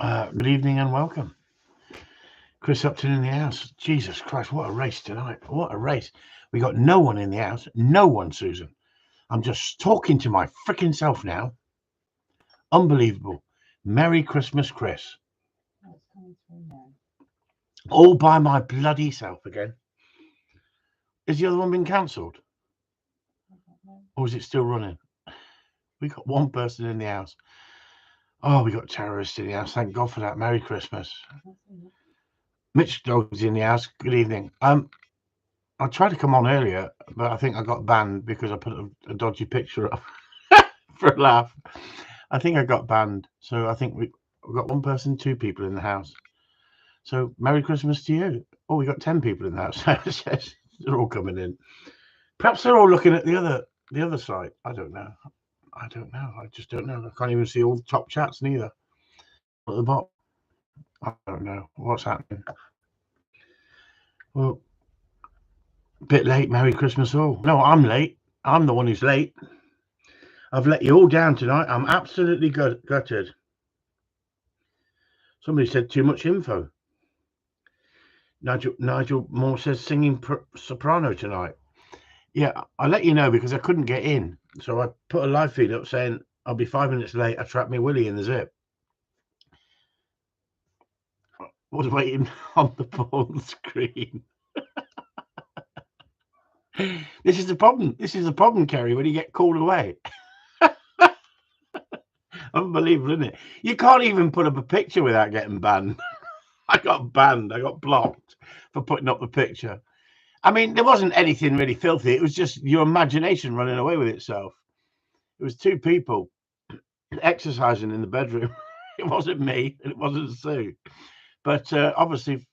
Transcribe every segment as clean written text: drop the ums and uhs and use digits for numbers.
Good evening and welcome. Chris Upton in the house. Jesus Christ, what a race tonight. What a race. We got no one in the house. No one, Susan. I'm just talking to my freaking self now. Unbelievable. Merry Christmas, Chris. All by my bloody self again. Is the other one been cancelled? Or is it still running? We got one person in the house. Oh, we got terrorists in the house. Thank God for that. Merry Christmas. Mitch Dog's in the house. Good evening. I tried to come on earlier, but I think I got banned because I put a dodgy picture up for a laugh. I think I got banned. So I think we've got one person, two people in the house. So Merry Christmas to you. Oh, we got 10 people in the house. They're all coming in. Perhaps they're all looking at the other side. I don't know. I just don't know. I can't even see all the top chats neither. At the bottom. I don't know what's happening. Well, a bit late. Merry Christmas all. No, I'm late. I'm the one who's late. I've let you all down tonight. I'm absolutely gutted. Somebody said too much info. Nigel Moore says singing soprano tonight. Yeah, I let you know because I couldn't get in. So I put a live feed up saying I'll be 5 minutes late. I trapped me Willie in the zip. I was waiting on the porn screen. This is the problem. This is the problem, Kerry, when you get called away. Unbelievable, isn't it? You can't even put up a picture without getting banned. I got banned. I got blocked for putting up the picture. I mean, there wasn't anything really filthy. It was just your imagination running away with itself. It was two people exercising in the bedroom. It wasn't me and it wasn't Sue. But obviously,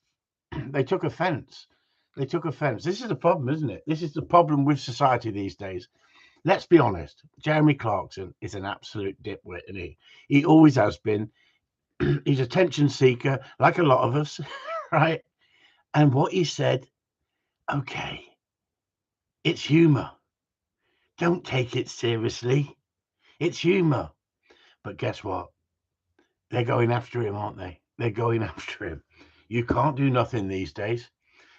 they took offence. They took offence. This is the problem, isn't it? This is the problem with society these days. Let's be honest. Jeremy Clarkson is an absolute dipwit, and he always has been. He's a attention seeker, like a lot of us, right? And what he said, okay, it's humour. Don't take it seriously. It's humour. But guess what? They're going after him, aren't they? They're going after him. You can't do nothing these days.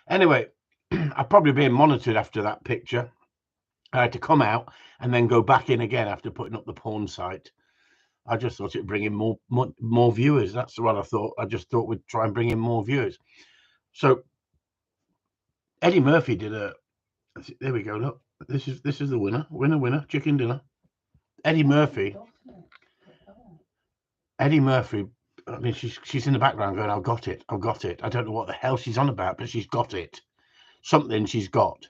Anyway, I'm probably being monitored after that picture. I had to come out and then go back in again after putting up the porn site. I just thought it'd bring in more viewers. That's what I thought. I just thought we'd try and bring in more viewers. So Eddie Murphy did a. There we go. Look, this is the winner. Winner. Chicken dinner. Eddie Murphy. Eddie Murphy. I mean, she's in the background going, "I've got it. I've got it." I don't know what the hell she's on about, but she's got it. Something she's got.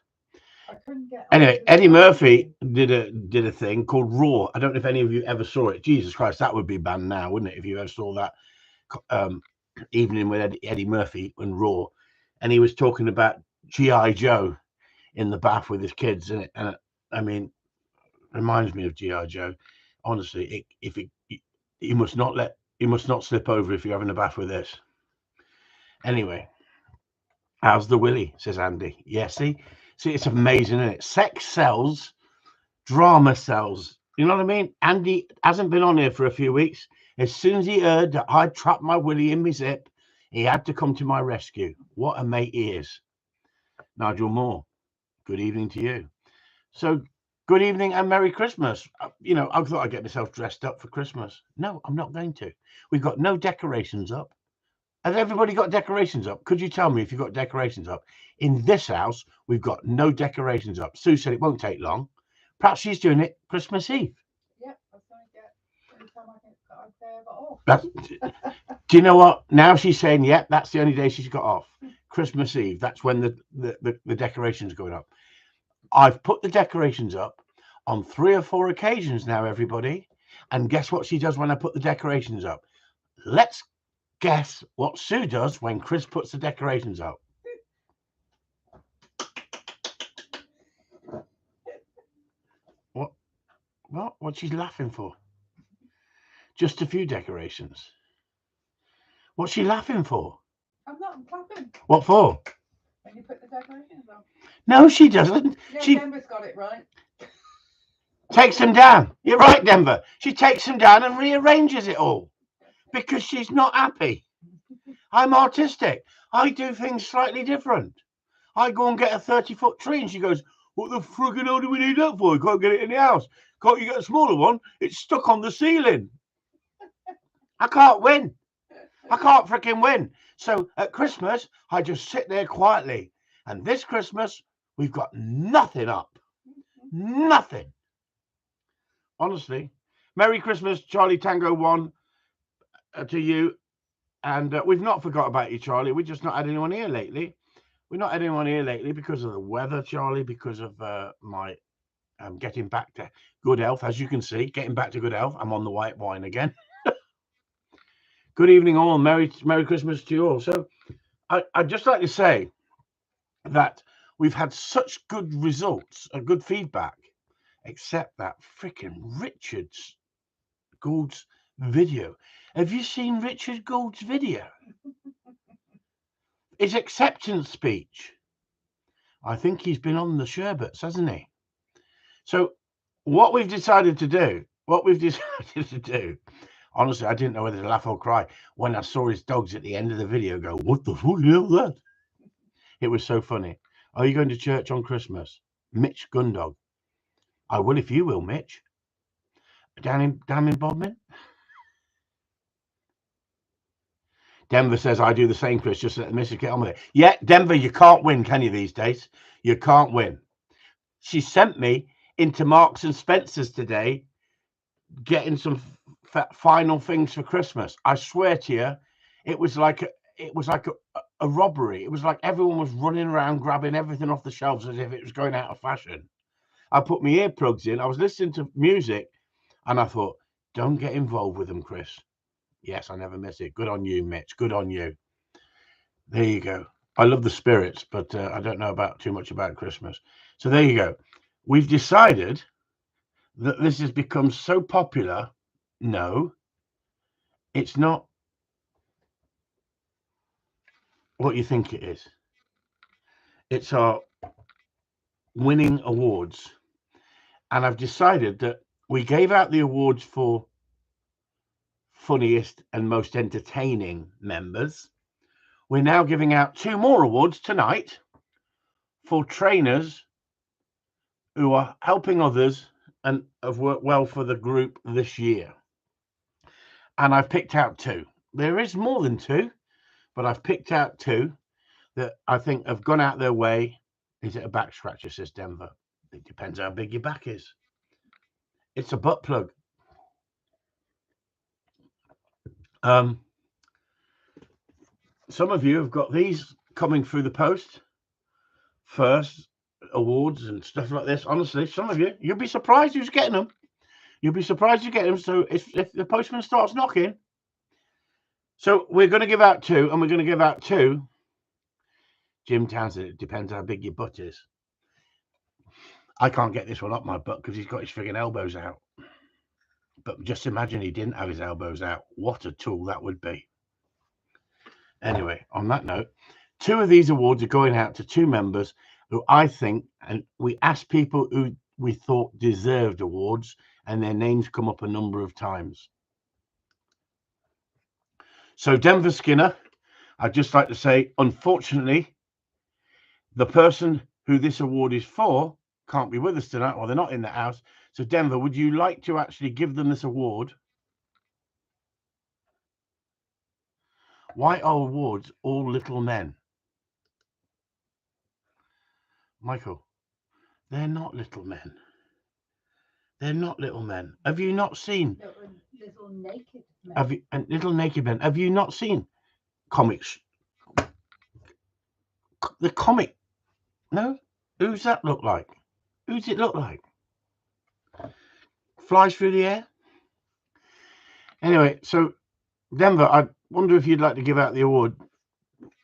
Anyway, Eddie Murphy did a thing called Raw. I don't know if any of you ever saw it. Jesus Christ, that would be banned now, wouldn't it? If you ever saw that evening with Eddie Murphy and Raw, and he was talking about G.I. Joe in the bath with his kids, and I mean, reminds me of G.I. Joe. Honestly, you must not slip over if you're having a bath with this. Anyway, how's the Willie? Says Andy. Yeah, see, it's amazing, isn't it? Sex sells, drama sells. You know what I mean? Andy hasn't been on here for a few weeks. As soon as he heard that I trapped my Willie in my zip, he had to come to my rescue. What a mate he is. Nigel Moore, good evening to you. So, good evening and Merry Christmas. You know, I thought I'd get myself dressed up for Christmas. No, I'm not going to. We've got no decorations up. Has everybody got decorations up? Could you tell me if you've got decorations up? In this house, we've got no decorations up. Sue said it won't take long. Perhaps she's doing it Christmas Eve. Yep, that's going to get every time I get off. Do you know what? Now she's saying, yeah, that's the only day she's got off. Christmas Eve. That's when the decorations are going up. I've put the decorations up on 3 or 4 occasions now, everybody. And guess what she does when I put the decorations up? Let's guess what Sue does when Chris puts the decorations up. What's she laughing for? Just a few decorations. What's she laughing for? I'm not clapping. What for? When you put the decorations up. No, she doesn't. Yeah, Denver's got it right. Takes them down. You're right, Denver. She takes them down and rearranges it all. because she's not happy. I'm artistic. I do things slightly different. I go and get a 30-foot tree and she goes, what the friggin' hell do we need that for? You can't get it in the house. Can't you get a smaller one? It's stuck on the ceiling. I can't win. I can't freaking win. So at Christmas, I just sit there quietly. And this Christmas, we've got nothing up. Nothing. Honestly. Merry Christmas, Charlie Tango 1 to you. And we've not forgot about you, Charlie. We've just not had anyone here lately. We've not had anyone here lately because of the weather, Charlie, because of my getting back to good health. As you can see, getting back to good health. I'm on the white wine again. Good evening, all. Merry Christmas to you all. So I'd just like to say that we've had such good results and good feedback, except that freaking Richard Gould's video. Have you seen Richard Gould's video? His acceptance speech. I think he's been on the sherbets, hasn't he? So what we've decided to do, honestly, I didn't know whether to laugh or cry when I saw his dogs at the end of the video go, what the fuck is that? It was so funny. Are you going to church on Christmas? Mitch Gundog. I will if you will, Mitch. Down in Bodmin? Denver says, I do the same, Chris. Just let the missus get on with it. Yeah, Denver, you can't win, can you, these days? You can't win. She sent me into Marks and Spencer's today, getting some final things for Christmas. I swear to you, it was like a robbery. It was like everyone was running around grabbing everything off the shelves as if it was going out of fashion. I put my earplugs in. I was listening to music, and I thought, don't get involved with them, Chris. Yes, I never miss it. Good on you, Mitch. Good on you. There you go. I love the spirits, but I don't know too much about Christmas. So there you go. We've decided that this has become so popular. No, it's not what you think it is. It's our winning awards. And I've decided that we gave out the awards for funniest and most entertaining members. We're now giving out 2 more awards tonight for trainers who are helping others and have worked well for the group this year. And I've picked out 2. There is more than 2, but I've picked out 2 that I think have gone out their way. Is it a back scratcher, says Denver? It depends how big your back is. It's a butt plug. Some of you have got these coming through the post first, awards and stuff like this. Honestly, some of you, you'll be surprised who's getting them. You'll be surprised you get them. So if the postman starts knocking, so we're going to give out 2, and we're going to give out 2. Jim Townsend, it depends how big your butt is. I can't get this one up my butt because he's got his friggin' elbows out. But just imagine he didn't have his elbows out. What a tool that would be. Anyway, on that note, 2 of these awards are going out to 2 members who I think, and we asked people who we thought deserved awards, and their names come up a number of times. So Denver Skinner, I'd just like to say, unfortunately, the person who this award is for can't be with us tonight, or they're not in the house. So Denver, would you like to actually give them this award? Why are awards all little men? Michael, they're not little men. They're not little men. Have you not seen little naked men? Have you and little naked men? Have you not seen comics? The comic? No. Who's that look like? Who's it look like? Flies through the air. Anyway, so Denver, I wonder if you'd like to give out the award,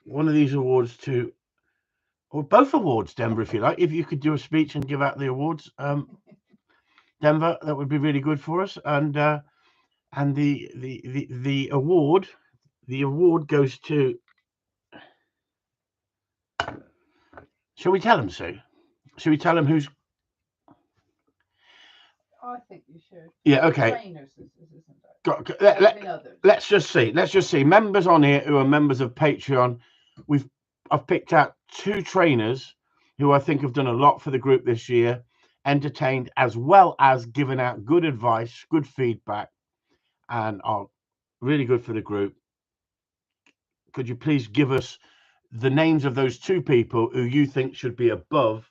one of these awards to, or both awards, Denver, if you like. If you could do a speech and give out the awards, Denver, that would be really good for us. And the award goes to. Shall we tell them, Sue? Shall we tell them who's? I think you should. Yeah. Okay. Trainers, isn't it? Let's just see. Members on here who are members of Patreon. I've picked out 2 trainers who I think have done a lot for the group this year, entertained as well as given out good advice, good feedback, and are really good for the group. Could you please give us the names of those 2 people who you think should be above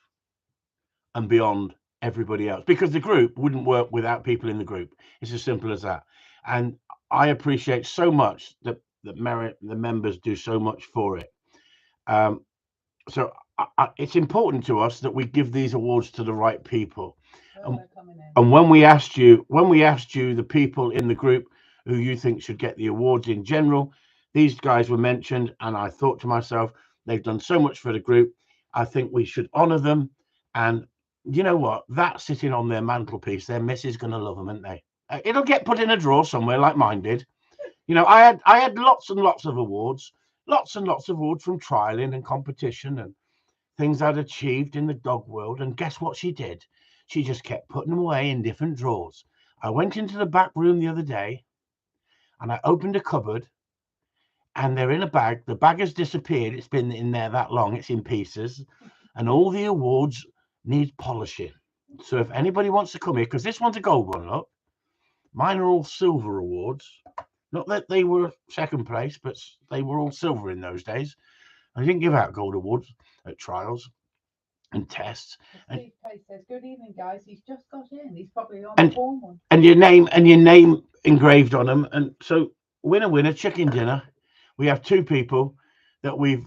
and beyond everybody else? Because the group wouldn't work without people in the group. It's as simple as that. And I appreciate so much that the members do so much for it. So it's important to us that we give these awards to the right people. And when we asked you, the people in the group who you think should get the awards in general, these guys were mentioned, and I thought to myself, they've done so much for the group. I think we should honor them. And you know what? That's sitting on their mantelpiece. Their missus going to love them, aren't they? It'll get put in a drawer somewhere like mine did. You know, I had lots and lots of awards, from trialing and competition and things I'd achieved in the dog world. And guess what she did? She just kept putting them away in different drawers. I went into the back room the other day and I opened a cupboard and they're in a bag. The bag has disappeared. It's been in there that long. It's in pieces. And all the awards need polishing. So if anybody wants to come here, because this one's a gold one, look. Mine are all silver awards. Not that they were second place, but they were all silver in those days. I didn't give out gold awards at trials and tests. Steve Pace says, "Good evening, guys. He's just got in. He's probably on the form one." And your name engraved on them. And so, winner, chicken dinner. We have 2 people that we've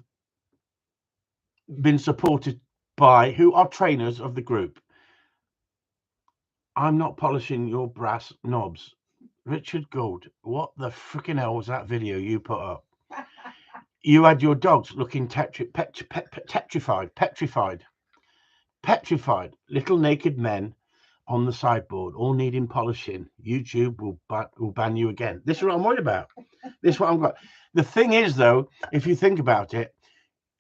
been supported by who are trainers of the group. I'm not polishing your brass knobs. Richard Gould, what the freaking hell was that video you put up? You had your dogs looking petrified, little naked men on the sideboard, all needing polishing. YouTube will ban you again. This is what I'm worried about. This is what I'm got. The thing is, though, if you think about it,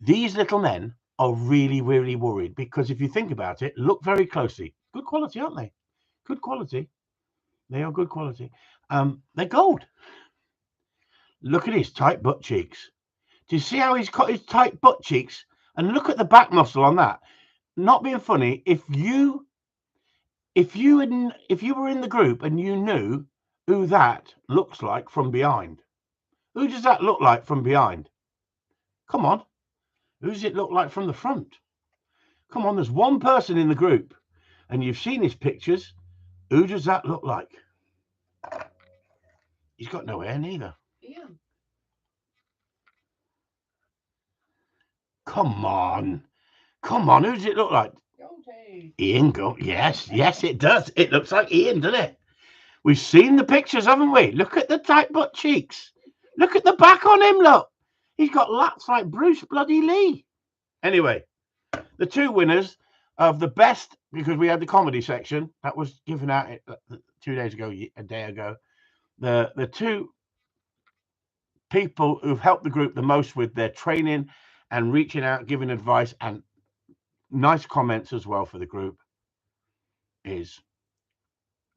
these little men are really, really worried, because if you think about it, look very closely. Good quality, aren't they? Good quality. They are good quality. They're gold. Look at his tight butt cheeks. Do you see how he's got his tight butt cheeks? And look at the back muscle on that. Not being funny, if you were in the group and you knew who that looks like from behind, who does that look like from behind? Come on, who does it look like from the front? Come on, there's one person in the group, and you've seen his pictures. Who does that look like? He's got no hair neither. Ian. Come on, who does it look like? Ian Gold. Yes, it does. It looks like Ian, doesn't it? We've seen the pictures, haven't we? Look at the tight butt cheeks. Look at the back on him, look. He's got lats like Bruce bloody Lee. Anyway, the 2 winners of the best, because we had the comedy section that was given out 2 days ago, a day ago. The 2 people who've helped the group the most with their training and reaching out, giving advice and nice comments as well for the group is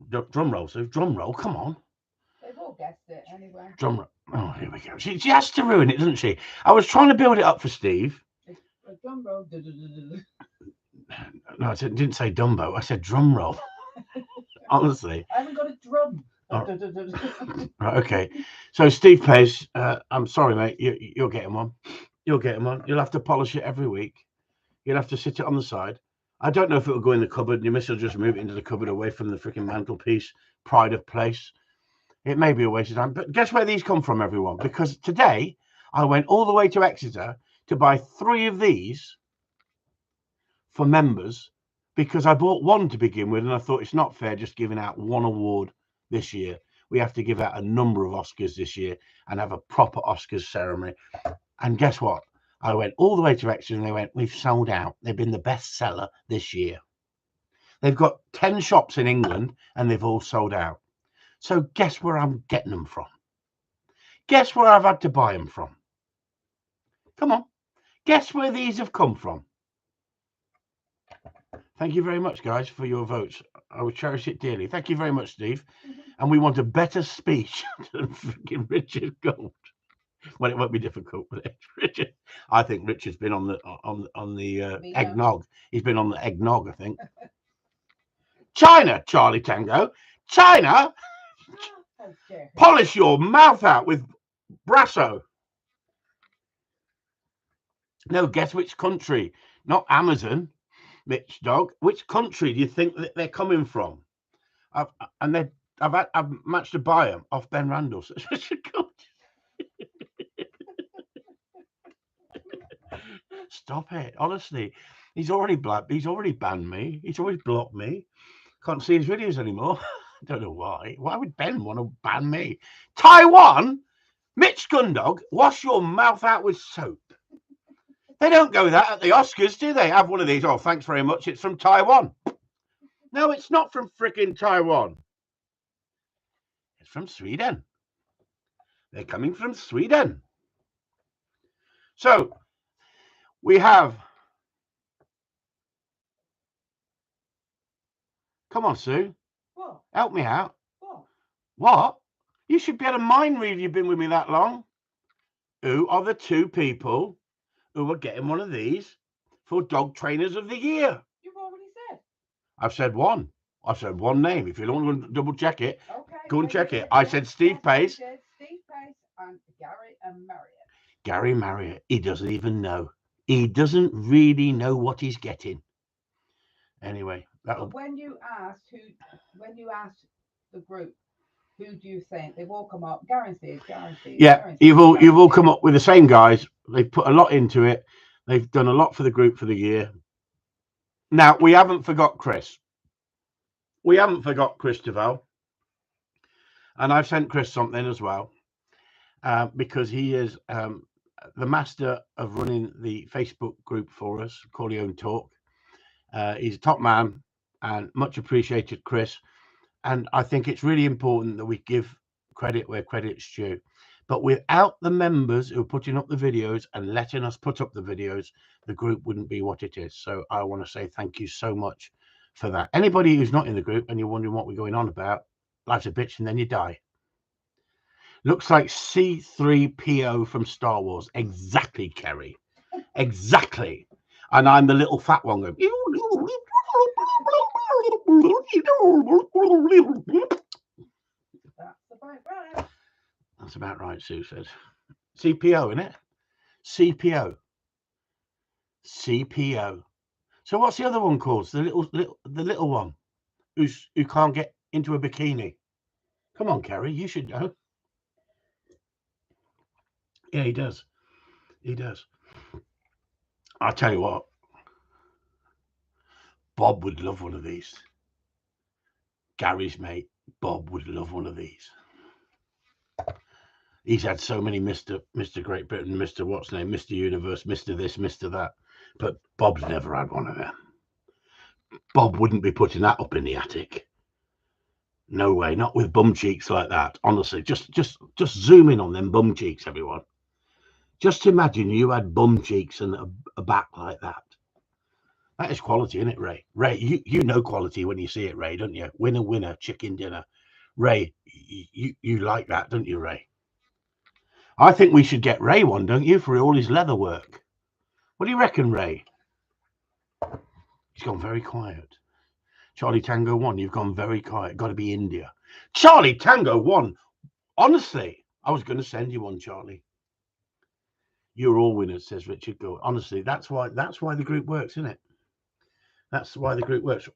drum roll. So drum roll, come on. They've all guessed it anyway. Drum roll. Oh, here we go. She has to ruin it, doesn't she? I was trying to build it up for Steve. A drum roll. No, I didn't say Dumbo. I said drum roll. Honestly. I haven't got a drum. Right, okay. So Steve Pace, I'm sorry, mate. You're getting one. You're getting one. You'll have to polish it every week. You'll have to sit it on the side. I don't know if it will go in the cupboard. Your miss will just move it into the cupboard away from the freaking mantelpiece. Pride of place. It may be a waste of time. But guess where these come from, everyone? Because today I went all the way to Exeter to buy 3 of these for members, because I bought 1 to begin with, and I thought it's not fair just giving out 1 award this year. We have to give out a number of Oscars this year and have a proper Oscars ceremony. And guess what? I went all the way to Exeter and they went, we've sold out. They've been the best seller this year. They've got 10 shops in England and they've all sold out. So guess where I'm getting them from? Guess where I've had to buy them from? Come on. Guess where these have come from? Thank you very much, guys, for your votes. I will cherish it dearly. Thank you very much, Steve. And we want a better speech than freaking Richard Gold. Well, it won't be difficult with it. Richard, I think Richard's been on the eggnog. He's been on the eggnog, I think. China, Charlie Tango. China, polish your mouth out with Brasso. No, guess which country? Not Amazon, Mitch Dog. Which country do you think that they're coming from? I've managed to buy them off Ben Randall. Stop it! Honestly, he's already banned me. He's already blocked me. Can't see his videos anymore. I don't know why. Why would Ben want to ban me? Taiwan, Mitch Gundog, wash your mouth out with soap. They don't go that at the Oscars, do they? Have one of these. Oh, thanks very much. It's from Taiwan. No, it's not from freaking Taiwan. It's from Sweden. They're coming from Sweden. So we have. Come on, Sue. What? Help me out. What? What? You should be able to mind read. You've been with me that long. Who are the two people who are getting one of these for Dog Trainers of the Year? You've already said. I've said one. I've said one name. If you don't want to double check it, Okay. go and check it. I said Steve Pace. Steve Pace and Gary and Marriott. Gary Marriott. He doesn't even know. He doesn't really know what he's getting. Anyway, But when you asked the group, who do you think they all come up? Guaranteed. Yeah, you've all come up with the same guys. They've put a lot into it. They've done a lot for the group for the year. Now we haven't forgot Chris. We haven't forgot Chris Duval, and I've sent Chris something as well, because he is the master of running the Facebook group for us, Corleone Talk. He's a top man and much appreciated, Chris. And I think it's really important that we give credit where credit's due. But without the members who are putting up the videos and letting us put up the videos, the group wouldn't be what it is. So I want to say thank you so much for that. Anybody who's not in the group and you're wondering what we're going on about, life's a bitch and then you die. Looks like C3PO from Star Wars. Exactly, Kerry. Exactly. And I'm the little fat one going. That's about right, Sue says. CPO, isn't it? CPO. CPO. So what's the other one called? The little one who can't get into a bikini. Come on, Kerry, you should know. Yeah, he does. He does. I'll tell you what. Bob would love one of these. Gary's mate, Bob, would love one of these. He's had so many Mr. Great Britain, Mr. what's name, Mr. Universe, Mr. this, Mr. that. But Bob's never had one of them. Bob wouldn't be putting that up in the attic. No way, not with bum cheeks like that. Honestly, just zoom in on them bum cheeks, everyone. Just imagine you had bum cheeks and a back like that. That is quality, isn't it, Ray? Ray, you know quality when you see it, Ray, don't you? Winner, winner, chicken dinner. Ray, you like that, don't you, Ray? I think we should get Ray one, don't you, for all his leather work? What do you reckon, Ray? He's gone very quiet. Charlie Tango 1, you've gone very quiet. Got to be India. Charlie Tango 1. Honestly, I was going to send you one, Charlie. You're all winners, says Richard Gould. Honestly, that's why the group works, isn't it? That's why the group works.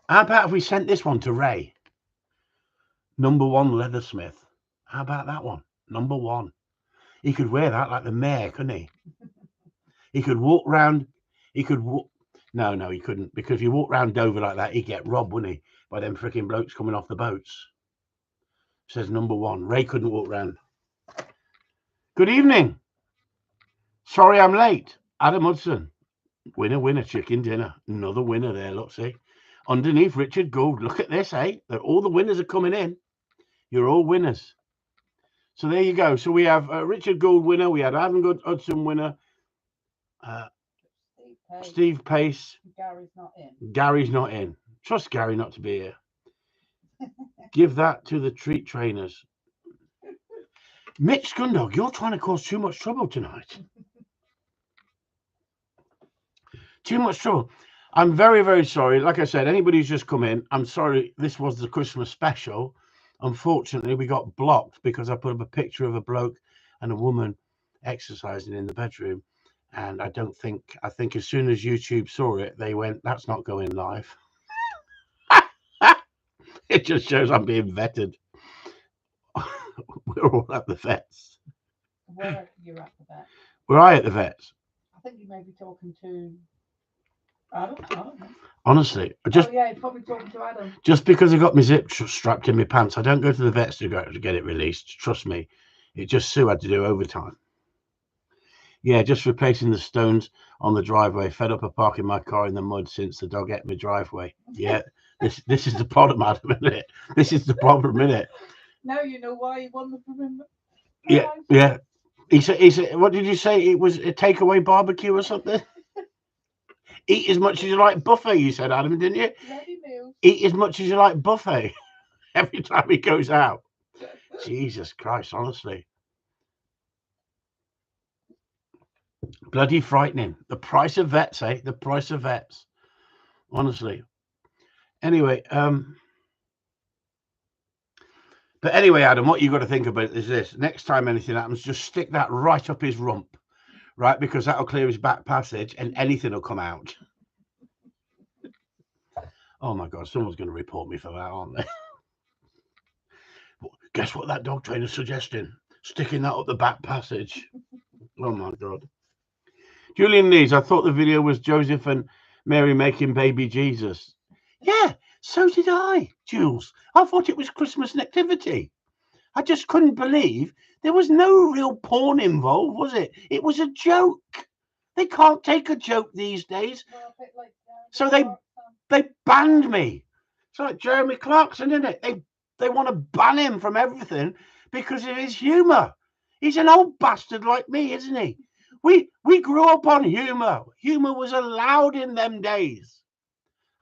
How about if we sent this one to Ray? Number 1 leathersmith. How about that one? Number 1. He could wear that like the mayor, couldn't he? He could walk round. He could walk. No, he couldn't. Because if you walk round Dover like that, he'd get robbed, wouldn't he? By them freaking blokes coming off the boats. Says number 1. Ray couldn't walk round. Good evening. Sorry I'm late. Adam Hudson. Winner, winner, chicken dinner. Another winner there, look, see. Underneath Richard Gould. Look at this, eh? All the winners are coming in. You're all winners. So there you go. So we have Richard Gould winner. We had Adam Hudson winner. Hey, Steve Pace. Gary's not in. Gary's not in. Trust Gary not to be here. Give that to the treat trainers. Mitch Scundog, you're trying to cause too much trouble tonight. Too much trouble. I'm very, very sorry. Like I said, anybody who's just come in, I'm sorry. This was the Christmas special. Unfortunately, we got blocked because I put up a picture of a bloke and a woman exercising in the bedroom. And I think as soon as YouTube saw it, they went, that's not going live. It just shows I'm being vetted. We're all at the vets. Where you're at the vet? Were I at the vets? I think you may be talking to Adam. I don't know. Honestly, Oh yeah, you're probably talking to Adam. just because I got my zip strapped in my pants, I don't go to the vets to get it released. Trust me. It just Sue had to do overtime. Yeah, just replacing the stones on the driveway. Fed up of parking my car in the mud since the dog ate my driveway. Yeah, this is the problem, Adam, isn't it? This is the problem, isn't it? Now you know why you won the remember. Yeah, yeah. He said, what did you say? It was a takeaway barbecue or something? Eat as much as you like buffet, you said, Adam, didn't you? Ready meals. Eat as much as you like buffet every time he goes out. Jesus Christ, honestly. Bloody frightening. The price of vets, eh? The price of vets. Honestly. Anyway, but anyway, Adam, what you got to think about is this. Next time anything happens, just stick that right up his rump, right? Because that'll clear his back passage and anything will come out. Oh my God, someone's going to report me for that, aren't they? Guess what that dog trainer's suggesting? Sticking that up the back passage. Oh my God. Julian Lees, I thought the video was Joseph and Mary making baby Jesus. Yeah, so did I, Jules. I thought it was Christmas nativity. I just couldn't believe there was no real porn involved, was it? It was a joke. They can't take a joke these days. Well, a bit like So they banned me. It's like Jeremy Clarkson, isn't it? They want to ban him from everything because of his humour. He's an old bastard like me, isn't he? We grew up on humour. Humour was allowed in them days.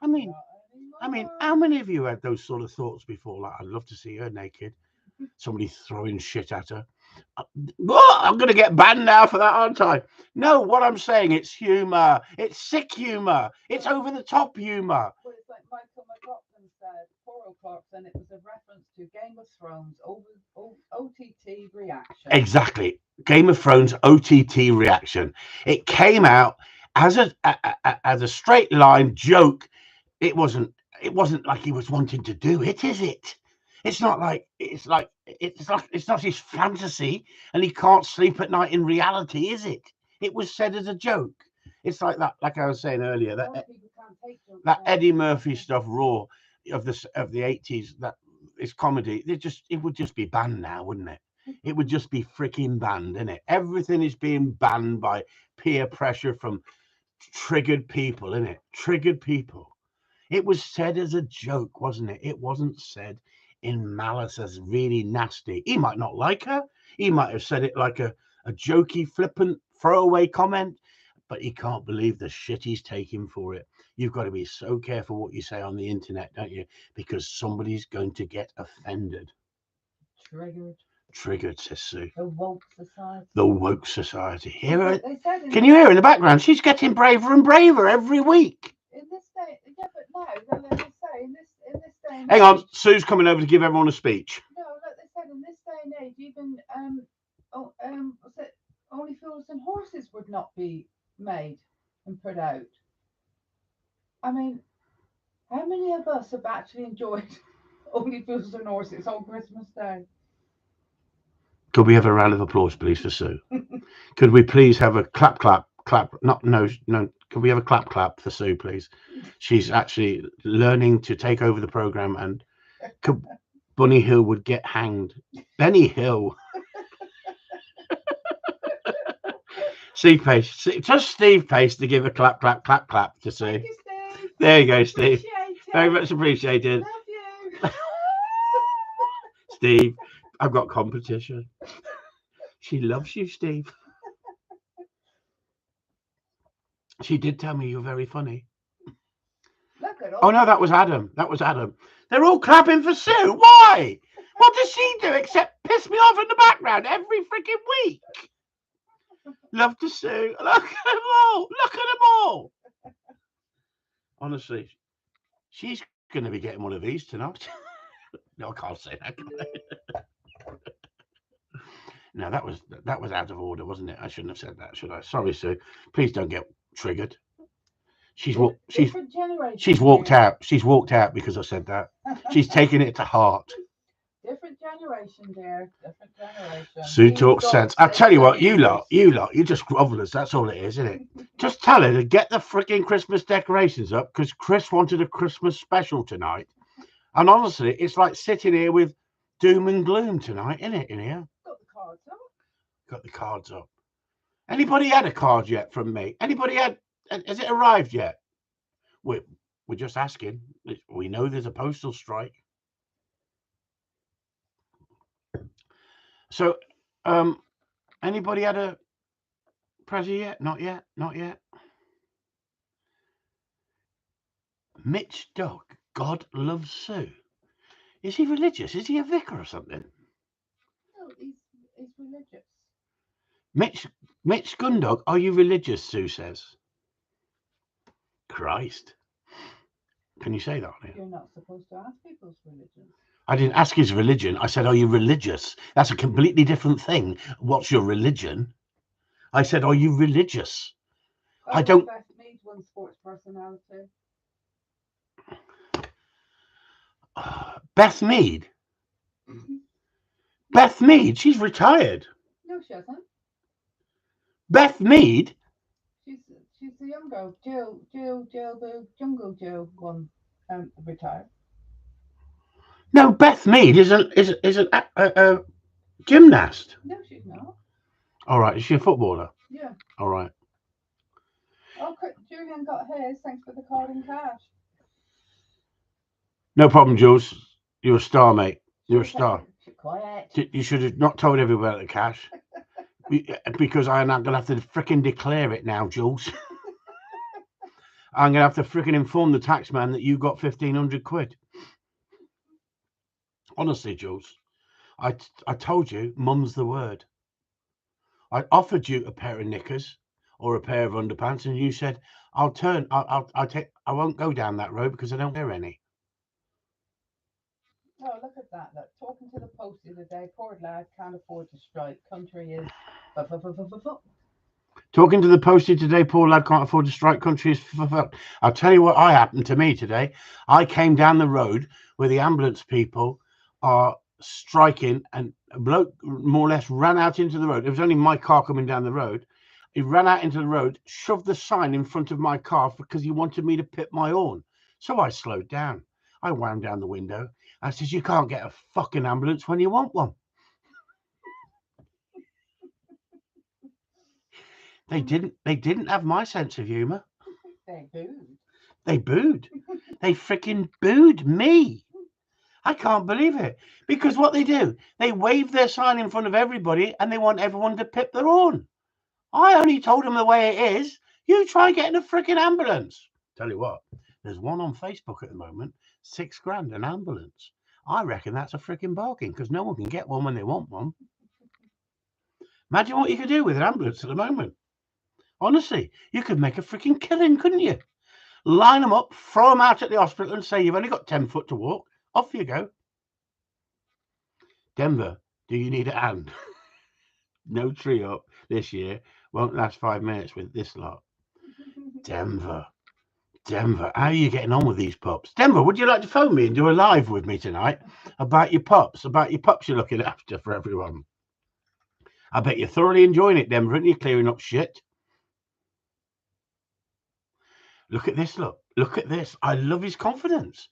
I mean, how many of you had those sort of thoughts before? Like, I'd love to see her naked. Somebody throwing shit at her. What? I'm going to get banned now for that, aren't I? No, what I'm saying, it's humour. It's sick humour. It's over the top humour. Well, it's like Michael McLaughlin said, Paul Clarkson, it was a reference to Game of Thrones OTT reaction. Exactly. Game of Thrones OTT reaction. It came out as a straight line joke. It wasn't like he was wanting to do it, is it? It's not his fantasy and he can't sleep at night in reality, is it? It was said as a joke. It's like that, like I was saying earlier, that Eddie Murphy stuff, Raw of the 80s, that is comedy. It would just be banned now, wouldn't it? It would just be freaking banned, isn't it? Everything is being banned by peer pressure from triggered people, isn't it? Triggered people. It was said as a joke, wasn't it? It wasn't said in malice as really nasty. He might not like her. He might have said it like a jokey, flippant, throwaway comment, but he can't believe the shit he's taking for it. You've got to be so careful what you say on the internet, don't you? Because somebody's going to get offended. Triggered, says Sue. The woke society. The woke society. Hear her? Can you hear her in the background? She's getting braver and braver every week. In this day, yeah, but no, they say in this day. Hang on, Sue's coming over to give everyone a speech. No, like they said, in this day and age, even what's it? Only fools and horses would not be made and put out. I mean, how many of us have actually enjoyed Only Fools and Horses on Christmas Day? Could we have a round of applause, please, for Sue? Could we please have a clap? No. Could we have a clap for Sue, please? She's actually learning to take over the program, and Bunny Hill would get hanged. Benny Hill. Steve Pace. Just Steve Pace to give a clap to Sue. Thank you, Steve. There you go, Steve. Appreciate Very much appreciated. Love you. Steve, I've got competition. She loves you, Steve. She did tell me you're very funny. Look at all. Oh no, that was Adam. That was Adam. They're all clapping for Sue. Why? What does she do except piss me off in the background every freaking week? Love to Sue. Look at them all. Look at them all. Honestly, she's going to be getting one of these tonight. No, I can't say that. No, that was out of order, wasn't it? I shouldn't have said that, should I? Sorry, Sue. Please don't get triggered. She's walked out. She's walked out because I said that. She's taking it to heart. Different generation, dear. Different generation. Sue talks sense. I tell you what, you lot, you're just grovelers. That's all it is, isn't it? Just tell her to get the freaking Christmas decorations up because Chris wanted a Christmas special tonight. And honestly, it's like sitting here with doom and gloom tonight, isn't it? In here. Got the cards up. Got the cards up. Anybody had a card yet from me? Anybody had? Has it arrived yet? We're just asking. We know there's a postal strike. So, anybody had a present yet? Not yet. Not yet. Mitch Dog. God loves Sue. Is he religious? Is he a vicar or something? No, he's religious. Mitch Gundog, are you religious? Sue says. Christ. Can you say that? You're not supposed to ask people's religion. I didn't ask his religion. I said, are you religious? That's a completely different thing. What's your religion? I said, are you religious? Oh, I don't. Beth Mead won sports personality. Beth Mead. Beth Mead. She's retired. No, she hasn't. Beth Mead. She's the young girl. Jill, the Jungle Jill one, retired. No, Beth Mead is a gymnast. No, she's not. All right, is she a footballer? Yeah. All right. Oh, Julian got his. Thanks for the card in cash. No problem, Jules. You're a star, mate. You're a star. Quiet. You should have not told everybody about the cash. Because I'm not going to have to freaking declare it now, Jules. I'm going to have to freaking inform the tax man that you got 1,500 quid. Honestly, Jules, I told you, mum's the word. I offered you a pair of knickers or a pair of underpants, and you said, I'll I won't go down that road because I don't wear any. Oh, look at that. Look, talking to the post the other day, poor lad can't afford to strike. Country is. Talking to the postie today, poor lad can't afford to strike. Country is. I'll tell you what happened to me today. I came down the road where the ambulance people are striking, and a bloke more or less ran out into the road. It was only my car coming down the road. He ran out into the road, shoved the sign in front of my car because he wanted me to pip my horn. So I slowed down. I wound down the window. I said, you can't get a fucking ambulance when you want one. They didn't have my sense of humour. They booed. They freaking booed me. I can't believe it. Because what they do, they wave their sign in front of everybody and they want everyone to pip their horn. I only told them the way it is. You try getting a freaking ambulance. Tell you what, there's one on Facebook at the moment, $6,000 an ambulance. I reckon that's a freaking bargain because no one can get one when they want one. Imagine what you could do with an ambulance at the moment. Honestly, you could make a freaking killing, couldn't you? Line them up, throw them out at the hospital and say, you've only got 10 foot to walk. Off you go. Denver, do you need a hand? No tree up this year. Won't last 5 minutes with this lot. Denver, how are you getting on with these pups? Denver, would you like to phone me and do a live with me tonight about your pups you're looking after for everyone? I bet you're thoroughly enjoying it, Denver, aren't you? Clearing up shit. Look at this, look at this. I love his confidence.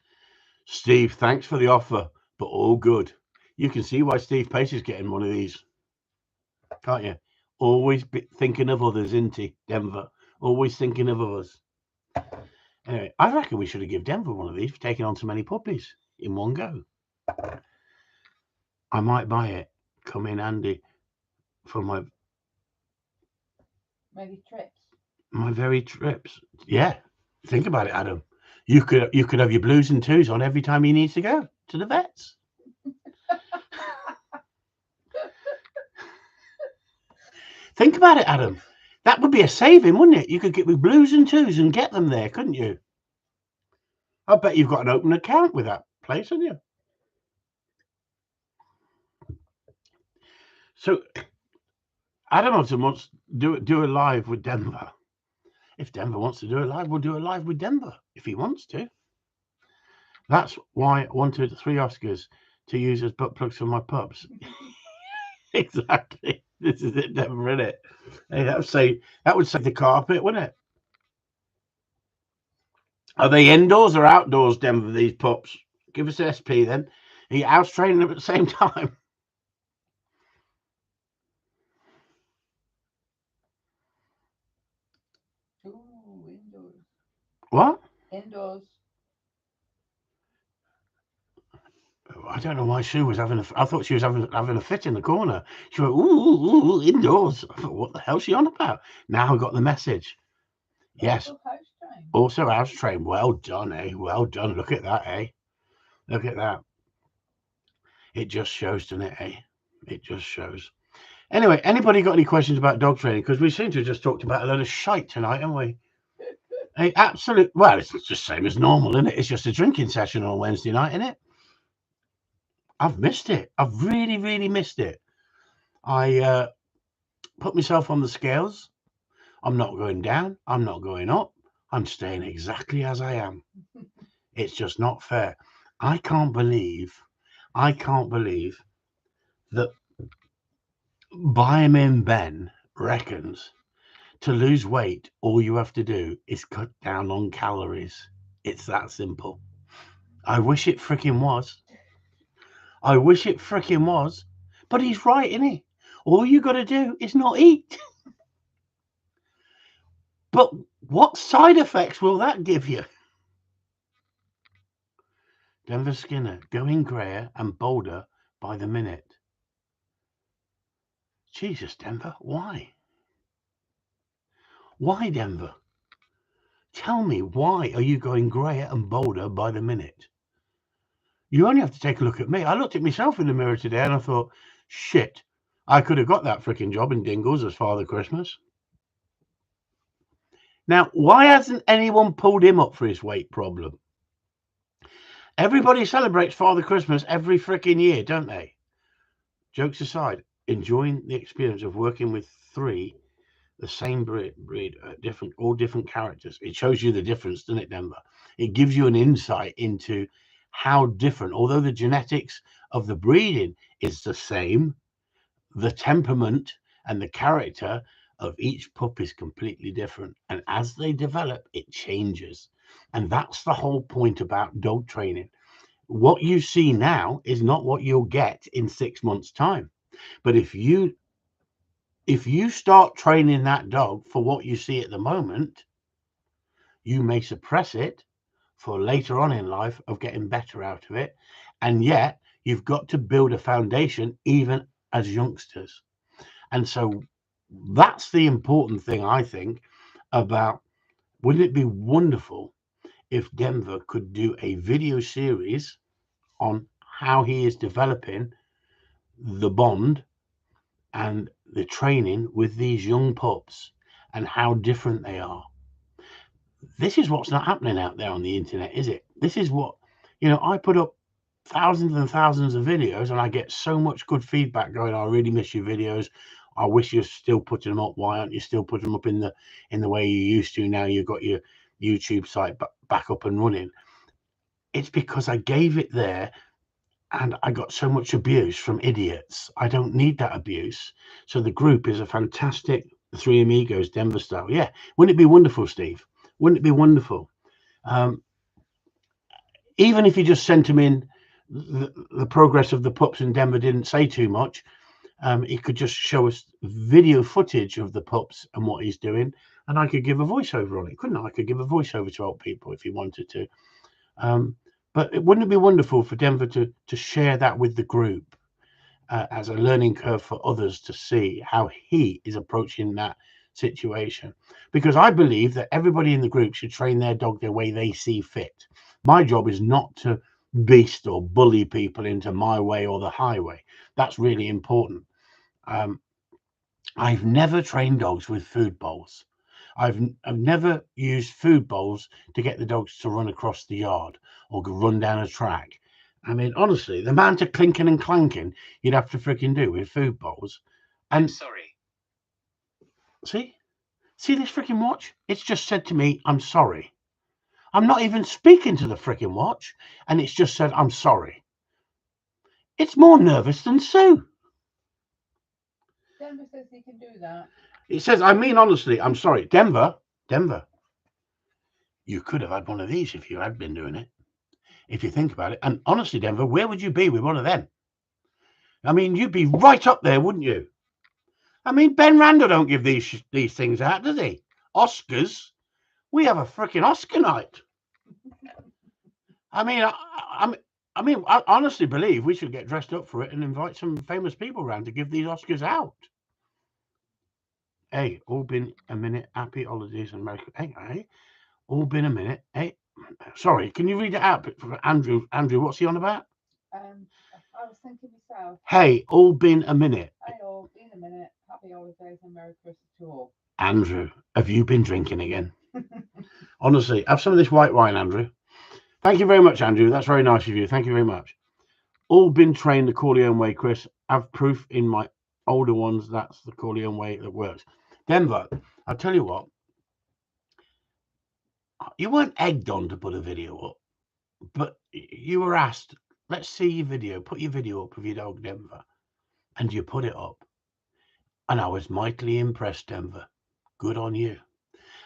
Steve, thanks for the offer, but all good. You can see why Steve Pace is getting one of these, can't you? Always thinking of others, isn't he, Denver? Always thinking of others. Anyway, I reckon we should have given Denver one of these for taking on so many puppies in one go. I might buy it. Come in handy for my... Maybe trips. My very trips. Yeah. Think about it, Adam. You could have your blues and twos on every time he needs to go to the vets. Think about it, Adam. That would be a saving, wouldn't it? You could get with blues and twos and get them there, couldn't you? I bet you've got an open account with that place, haven't you? So Adam wants to do a live with Denver. If Denver wants to do a live, we'll do a live with Denver if he wants to. That's why I wanted 3 Oscars to use as butt plugs for my pups. Exactly. This is it, Denver, isn't it? Hey, that would save the carpet, wouldn't it? Are they indoors or outdoors, Denver, these pups? Give us SP then. Are you house training them at the same time? Ooh, indoors. What? Indoors. I don't know why Sue was having I thought she was having a fit in the corner. She went, ooh, indoors. I thought, what the hell's she on about? Now I got the message. Yes. Also house trained. Well done, eh? Well done. Look at that, eh? Look at that. It just shows, doesn't it, eh? It just shows. Anyway, anybody got any questions about dog training? Because we seem to have just talked about a load of shite tonight, haven't we? Hey, absolute. Well, it's just the same as normal, isn't it? It's just a drinking session on Wednesday night, isn't it? I've missed it. I've really, really missed it. I put myself on the scales. I'm not going down. I'm not going up. I'm staying exactly as I am. It's just not fair. I can't believe that Biomin Ben reckons to lose weight, all you have to do is cut down on calories. It's that simple. I wish it fricking was. I wish it fricking was. But he's right, isn't he? All you got to do is not eat. But what side effects will that give you? Denver Skinner, going grayer and bolder by the minute. Jesus, Denver, why? Why, Denver? Tell me, why are you going grayer and bolder by the minute? You only have to take a look at me. I looked at myself in the mirror today and I thought, shit, I could have got that freaking job in Dingles as Father Christmas. Now, why hasn't anyone pulled him up for his weight problem? Everybody celebrates Father Christmas every freaking year, don't they? Jokes aside, enjoying the experience of working with 3 the same breed, all different characters. It shows you the difference, doesn't it, Denver? It gives you an insight into how different, although the genetics of the breeding is the same, the temperament and the character of each pup is completely different. And as they develop, it changes. And that's the whole point about dog training. What you see now is not what you'll get in 6 months' time. But if you start training that dog for what you see at the moment, you may suppress it for later on in life of getting better out of it. And yet you've got to build a foundation even as youngsters. And so that's the important thing, I think, about wouldn't it be wonderful if Denver could do a video series on how he is developing the bond and the training with these young pups and how different they are. This is what's not happening out there on the internet, is it? This is what, I put up thousands and thousands of videos and I get so much good feedback going, I really miss your videos. I wish you're still putting them up. Why aren't you still putting them up in the way you used to? Now you've got your YouTube site back up and running. It's because I gave it there and I got so much abuse from idiots. I don't need that abuse. So the group is a fantastic 3 Amigos Denver style. Yeah. Wouldn't it be wonderful, Steve? Wouldn't it be wonderful? Even if you just sent him in the progress of the pups and Denver didn't say too much, he could just show us video footage of the pups and what he's doing. And I could give a voiceover on it, couldn't I? I could give a voiceover to help people if he wanted to. But wouldn't it be wonderful for Denver to share that with the group as a learning curve for others to see how he is approaching that situation, because I believe that everybody in the group should train their dog the way they see fit. My job is not to beast or bully people into my way or the highway. That's really important. I've never trained dogs with food bowls. I've never used food bowls to get the dogs to run across the yard or run down a track. I mean, honestly, the amount of clinking and clanking you'd have to freaking do with food bowls. And Sorry. see this freaking watch? It's just said to me, I'm sorry. I'm not even speaking to the freaking watch, and it's just said, I'm sorry. It's more nervous than Sue. Denver says he can do that. It says, I mean, honestly, I'm sorry. Denver, you could have had one of these if you had been doing it, if you think about it. And honestly, Denver, where would you be with one of them? I mean, you'd be right up there, wouldn't you? I mean, Ben Randall don't give these things out, does he? Oscars? We have a freaking Oscar night. I mean, I honestly believe we should get dressed up for it and invite some famous people around to give these Oscars out. Hey, all been a minute. Happy holidays and Merry Christmas. Hey, all been a minute. Hey, sorry, can you read it out for Andrew? Andrew, what's he on about? I was thinking myself. Hey, all been a minute. Hey, all been a minute. Happy holidays and Merry Christmas to all. Andrew, have you been drinking again? Honestly, have some of this white wine, Andrew. Thank you very much, Andrew. That's very nice of you. Thank you very much. All been trained the Corleone way, Chris. Have proof in my older ones that's the Corleone way that works. Denver, I'll tell you what. You weren't egged on to put a video up, but you were asked, let's see your video. Put your video up of your dog, Denver. And you put it up. And I was mightily impressed, Denver. Good on you.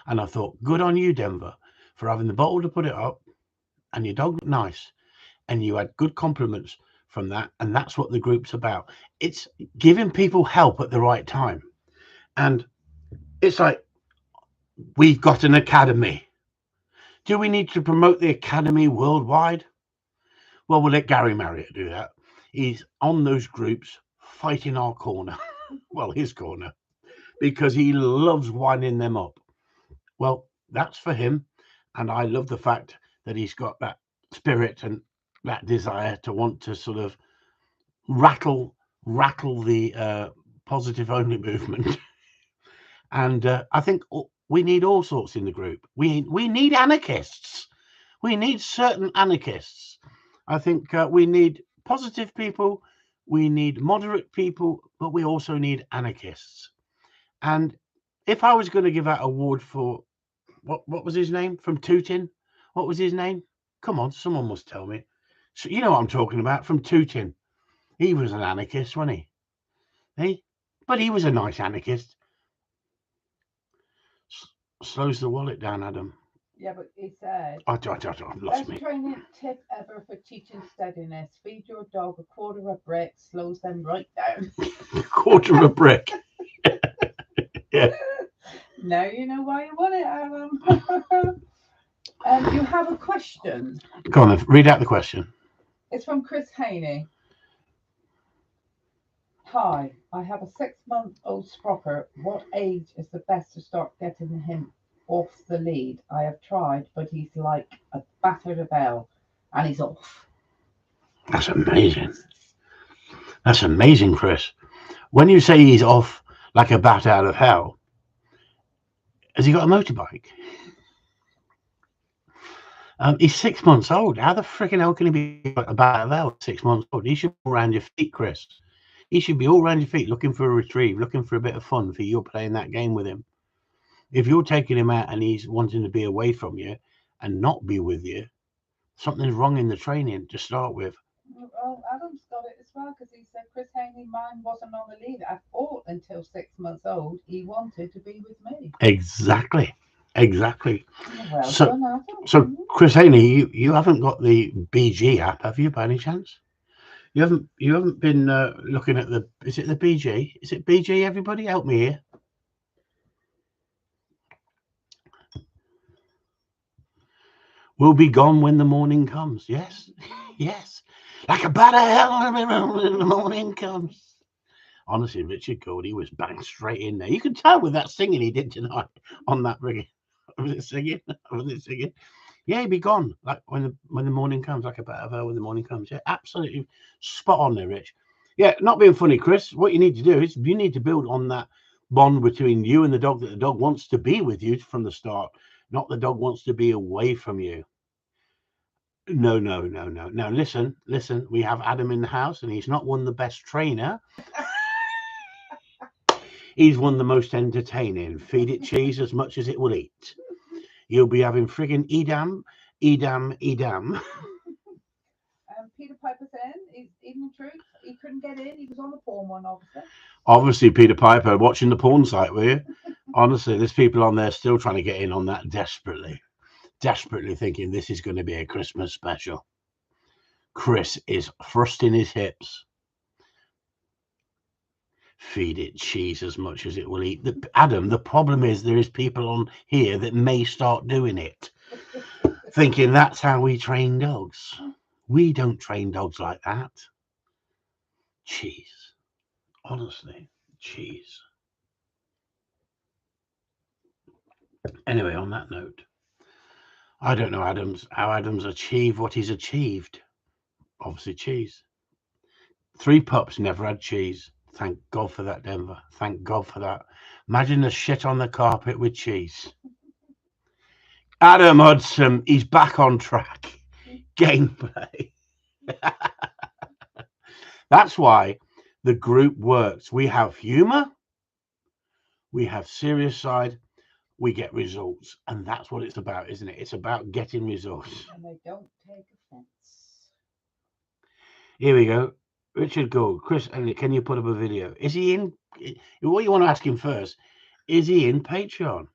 And I thought, good on you, Denver, for having the bottle to put it up. And your dog looked nice. And you had good compliments from that. And that's what the group's about. It's giving people help at the right time. And it's like, we've got an academy. Do we need to promote the academy worldwide? Well, we'll let Gary Marriott do that. He's on those groups fighting our corner. Well, his corner. Because he loves winding them up. Well, that's for him. And I love the fact that he's got that spirit and that desire to want to sort of rattle the positive only movement. And I think we need all sorts in the group. We need anarchists. We need certain anarchists. I think we need positive people. We need moderate people, but we also need anarchists. And if I was going to give out an award for what was his name from Tooting? What was his name? Come on, someone must tell me. So you know what I'm talking about, from Tooting. He was an anarchist, wasn't he? Hey, but he was a nice anarchist. Slows the wallet down, Adam. Yeah, but he said, I've lost me. best training tip ever for teaching steadiness. Feed your dog a quarter of a brick, slows them right down. Quarter of a brick. Yeah. Now you know why you want it, Adam. You have a question. Go on, read out the question. It's from Chris Haney. Hi, I have a 6-month-old Sprocker. What age is the best to start getting him off the lead? I have tried, but he's like a bat out of hell, and he's off. That's amazing. That's amazing, Chris. When you say he's off like a bat out of hell, has he got a motorbike? He's 6 months old. How the freaking hell can he be a bat out of hell at 6 months old? He should be all around your feet, Chris. He should be all around your feet looking for a retrieve, looking for a bit of fun for you playing that game with him. If you're taking him out and he's wanting to be away from you and not be with you, something's wrong in the training to start with. Well, Adam's got it as well, because he said Chris Haney, mine wasn't on the lead at all until 6 months old. He wanted to be with me. Exactly. Well So- done, Adam. So, Chris Haney, you haven't got the BG app, have you, by any chance? You haven't been looking at the, is it the BG? Is it BG, everybody? Help me here. We'll be gone when the morning comes. Yes. Yes. Like a bat of hell when the morning comes. Honestly, Richard Gould, he was bang straight in there. You could tell with that singing he did tonight on that rigging. Was it singing? Was it singing? Yeah, he'd be gone. Like when the morning comes, like a bit of when the morning comes. Yeah, absolutely spot on there, Rich. Yeah, not being funny, Chris. What you need to do is you need to build on that bond between you and the dog, that the dog wants to be with you from the start, not the dog wants to be away from you. No. Now listen. We have Adam in the house, and he's not won the best trainer. He's one the most entertaining. Feed it cheese as much as it will eat. You'll be having friggin' Edam. Peter Piper saying, even the truth, he couldn't get in. He was on the porn one, obviously. Obviously, Peter Piper, watching the porn site, were you? Honestly, there's people on there still trying to get in on that desperately thinking this is going to be a Christmas special. Chris is thrusting his hips. Feed it cheese as much as it will eat. Adam, the problem is there is people on here that may start doing it, thinking that's how we train dogs. We don't train dogs like that. Cheese. Honestly, cheese. Anyway, on that note, I don't know how Adam's achieved what he's achieved. Obviously, cheese. 3 pups never had cheese. Thank God for that, Denver. Thank God for that. Imagine the shit on the carpet with cheese. Adam Hudson, he's back on track. Gameplay. That's why the group works. We have humor, we have serious side, we get results, and that's what it's about, isn't it? It's about getting results. And they don't take offense. Here we go. Richard Gould, Chris, can you put up a video? Is he in? What you want to ask him first? Is he in Patreon?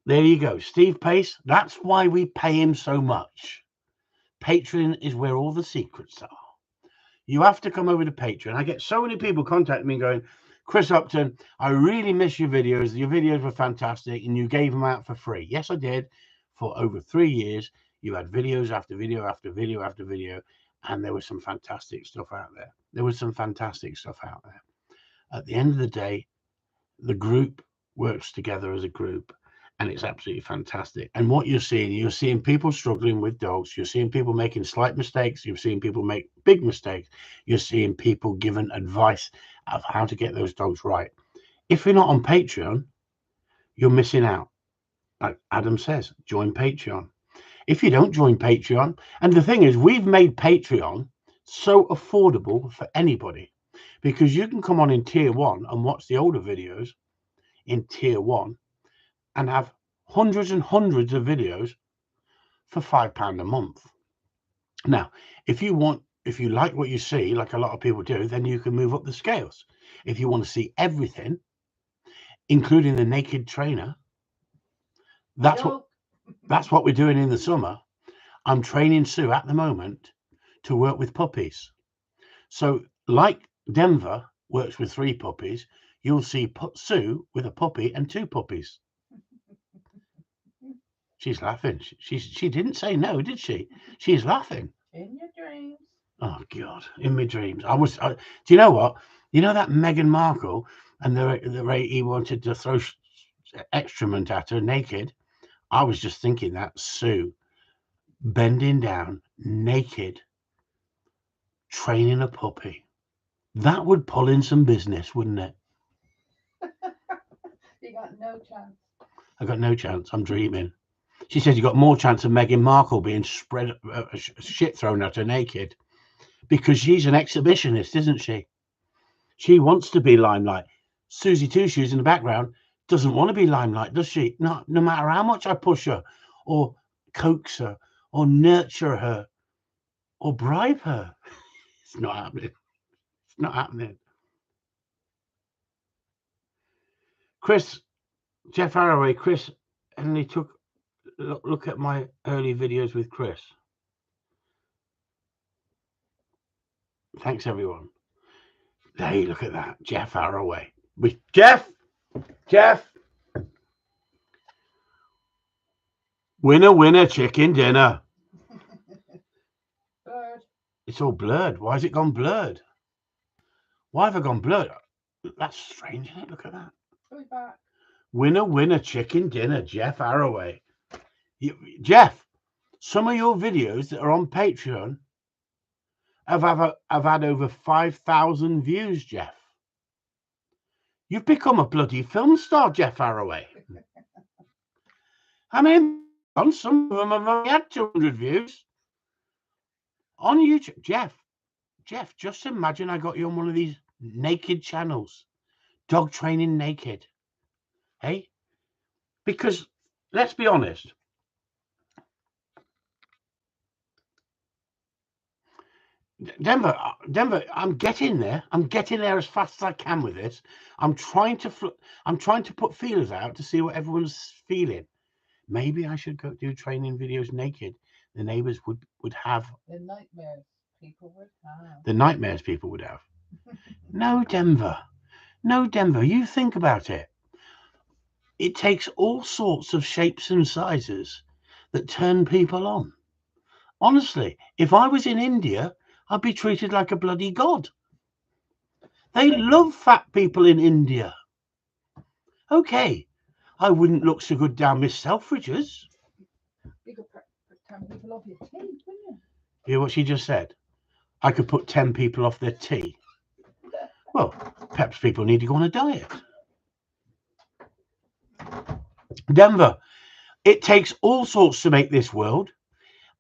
There you go, Steve Pace. That's why we pay him so much. Patreon is where all the secrets are. You have to come over to Patreon. I get so many people contacting me going, Chris Upton, I really miss your videos. Your videos were fantastic, and you gave them out for free. Yes, I did. For over 3 years, you had videos after video after video after video, and there was some fantastic stuff out there. At the end of the day, the group works together as a group, and it's absolutely fantastic. And what you're seeing people struggling with dogs. You're seeing people making slight mistakes. You're seeing people make big mistakes. You're seeing people given advice of how to get those dogs right. If you're not on Patreon, you're missing out. Like Adam says, join Patreon. If you don't join Patreon, and the thing is, we've made Patreon so affordable for anybody, because you can come on in tier 1 and watch the older videos in tier 1 and have hundreds and hundreds of videos for £5 a month. Now, if you like what you see, like a lot of people do, then you can move up the scales. If you want to see everything, including the naked trainer, that's what we're doing in the summer. I'm training Sue at the moment to work with puppies. So like Denver works with 3 puppies, you'll see Sue with a puppy and 2 puppies. She's laughing. She didn't say no, did she? She's laughing. In your dreams. Oh God, in my dreams. Do you know what? You know that Meghan Markle and the rate he wanted to throw excrement at her naked? I was just thinking that Sue bending down naked, training a puppy. That would pull in some business, wouldn't it? You got no chance. I got no chance. I'm dreaming. She says you got more chance of Meghan Markle being spread shit thrown at her naked, because she's an exhibitionist, isn't she? She wants to be limelight. Susie Two Shoes in the background doesn't want to be limelight, does she? No matter how much I push her or coax her or nurture her or bribe her. It's not happening. It's not happening. Jeff Arroway, Chris, and he took look at my early videos with Chris. Thanks, everyone. Hey, look at that. Jeff Arroway. Jeff! Winner, chicken dinner. Blurred. It's all blurred. Why has it gone blurred? Why have I gone blurred? That's strange, isn't it? Look at that. Go back. Winner, winner, chicken dinner, Jeff Arroway. Jeff, some of your videos that are on Patreon have had over 5,000 views, Jeff. You've become a bloody film star, Jeff Arroway. I mean, on some of them have only had 200 views on YouTube. Jeff, just imagine I got you on one of these naked channels, dog training naked. Hey, because let's be honest. Denver, I'm getting there. I'm getting there as fast as I can with this. I'm trying to put feelers out to see what everyone's feeling. Maybe I should go do training videos naked. The neighbors would have the nightmares people would have. The nightmares people would have. No, Denver. You think about it. It takes all sorts of shapes and sizes that turn people on. Honestly, if I was in India, I'd be treated like a bloody god. They love fat people in India. Okay, I wouldn't look so good down Miss Selfridge's. You could put 10 people off your tea, couldn't you? Hear what she just said? I could put 10 people off their tea. Well, perhaps people need to go on a diet. Denver, it takes all sorts to make this world.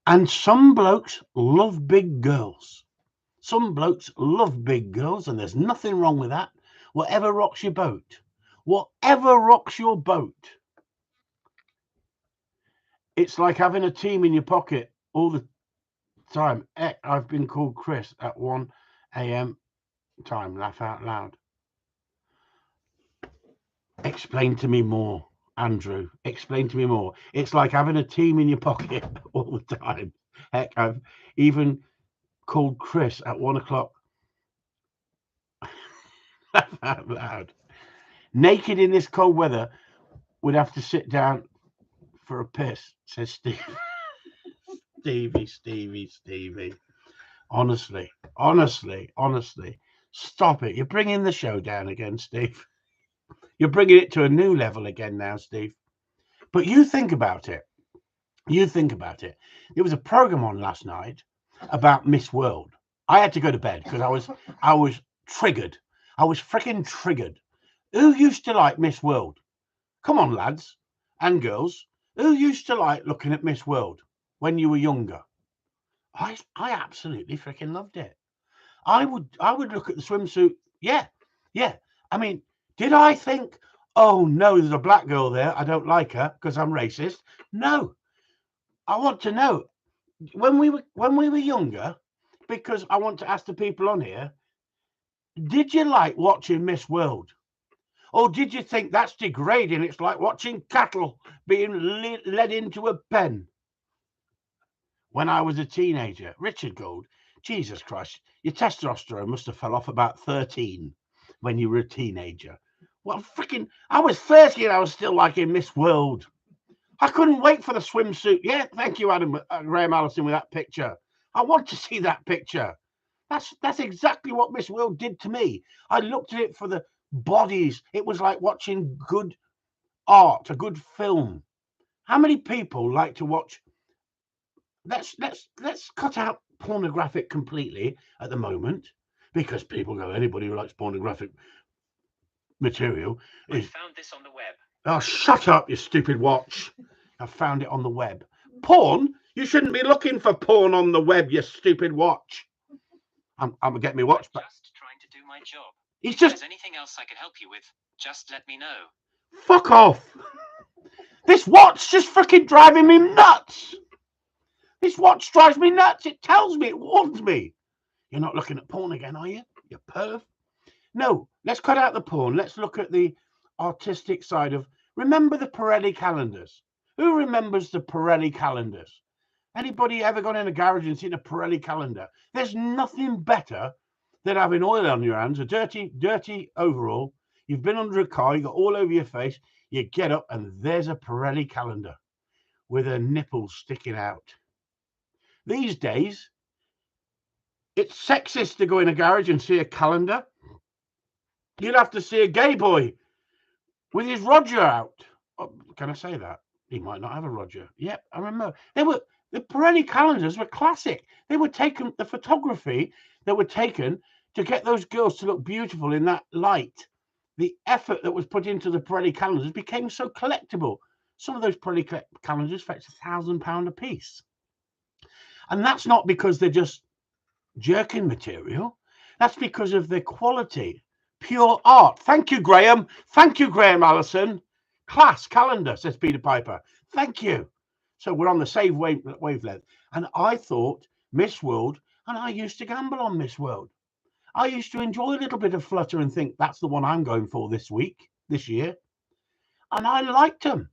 And some blokes love big girls. Some blokes love big girls, and there's nothing wrong with that. Whatever rocks your boat. Whatever rocks your boat. It's like having a team in your pocket all the time. I've been called Chris at 1 a.m. time. Laugh out loud. Explain to me more, Andrew. Explain to me more. It's like having a team in your pocket all the time. Heck, I've even called Chris at 1 o'clock. Laugh out loud. Naked in this cold weather, would have to sit down for a piss, says Steve. Stevie. Honestly. Stop it. You're bringing the show down again, Steve. You're bringing it to a new level again now, Steve. But you think about it. There was a program on last night about Miss World. I had to go to bed because I was triggered. I was freaking triggered. Who used to like Miss World? Come on, lads and girls. Who used to like looking at Miss World when you were younger? I absolutely freaking loved it. I would look at the swimsuit. Yeah. I mean, did I think, oh no, there's a black girl there, I don't like her because I'm racist? No. I want to know when we were younger, because I want to ask the people on here, did you like watching Miss World? Or did you think that's degrading? It's like watching cattle being led into a pen. When I was a teenager, Richard Gould, Jesus Christ, your testosterone must have fell off about 13 when you were a teenager. Well, I was 30 and I was still liking Miss World. I couldn't wait for the swimsuit. Yeah, thank you, Adam, Graham Allison, with that picture. I want to see that picture. That's exactly what Miss World did to me. I looked at it for the bodies. It was like watching good art, a good film. How many people like to watch? Let's cut out pornographic completely at the moment, because people go, anybody who likes pornographic material I found this on the web. Oh, shut up, you stupid watch. I found it on the web. Porn? You shouldn't be looking for porn on the web, you stupid watch. I'm gonna get me watch back. Just trying to do my job. He's If just there's anything else I can help you with, just let me know. fuck off. This watch just freaking driving me nuts. This watch drives me nuts. It tells me, it warns me. You're not looking at porn again, are you? You perv. No, let's cut out the porn. Let's look at the artistic side of. Remember the Pirelli calendars? Who remembers the Pirelli calendars? Anybody ever gone in a garage and seen a Pirelli calendar? There's nothing better than having oil on your hands, a dirty overall. You've been under a car, you got all over your face. You get up and there's a Pirelli calendar with her nipples sticking out. These days, it's sexist to go in a garage and see a calendar. You'd have to see a gay boy with his Roger out. Oh, can I say that? He might not have a Roger. Yep, I remember. The Pirelli calendars were classic. They were taken, the photography that were taken to get those girls to look beautiful in that light. The effort that was put into the Pirelli calendars became so collectible. Some of those Pirelli calendars fetch £1,000 a piece. And that's not because they're just jerkin material. That's because of their quality. Pure art. Thank you, Graham. Thank you, Graham Allison. Class calendar, says Peter Piper. Thank you. So we're on the same wavelength. And I thought Miss World, and I used to gamble on Miss World. I used to enjoy a little bit of flutter and think that's the one I'm going for this year. And I liked them.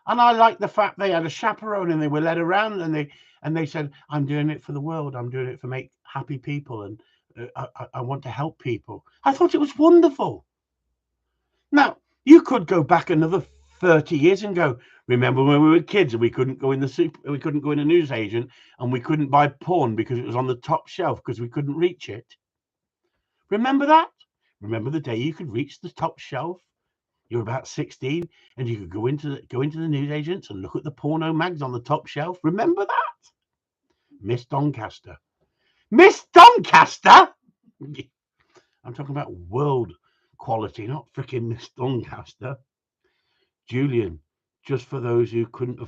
And I liked the fact they had a chaperone and they were led around and they said, I'm doing it for the world. I'm doing it for make happy people. And I want to help people. I thought it was wonderful. Now, you could go back another 30 years and go, remember when we were kids and we couldn't go in a newsagent and we couldn't buy porn because it was on the top shelf because we couldn't reach it. Remember that? Remember the day you could reach the top shelf? You're about 16 and you could go into the newsagents and look at the porno mags on the top shelf. Remember that? Miss Doncaster. Miss Doncaster? I'm talking about world quality, not freaking Miss Doncaster. Julian, just for those who could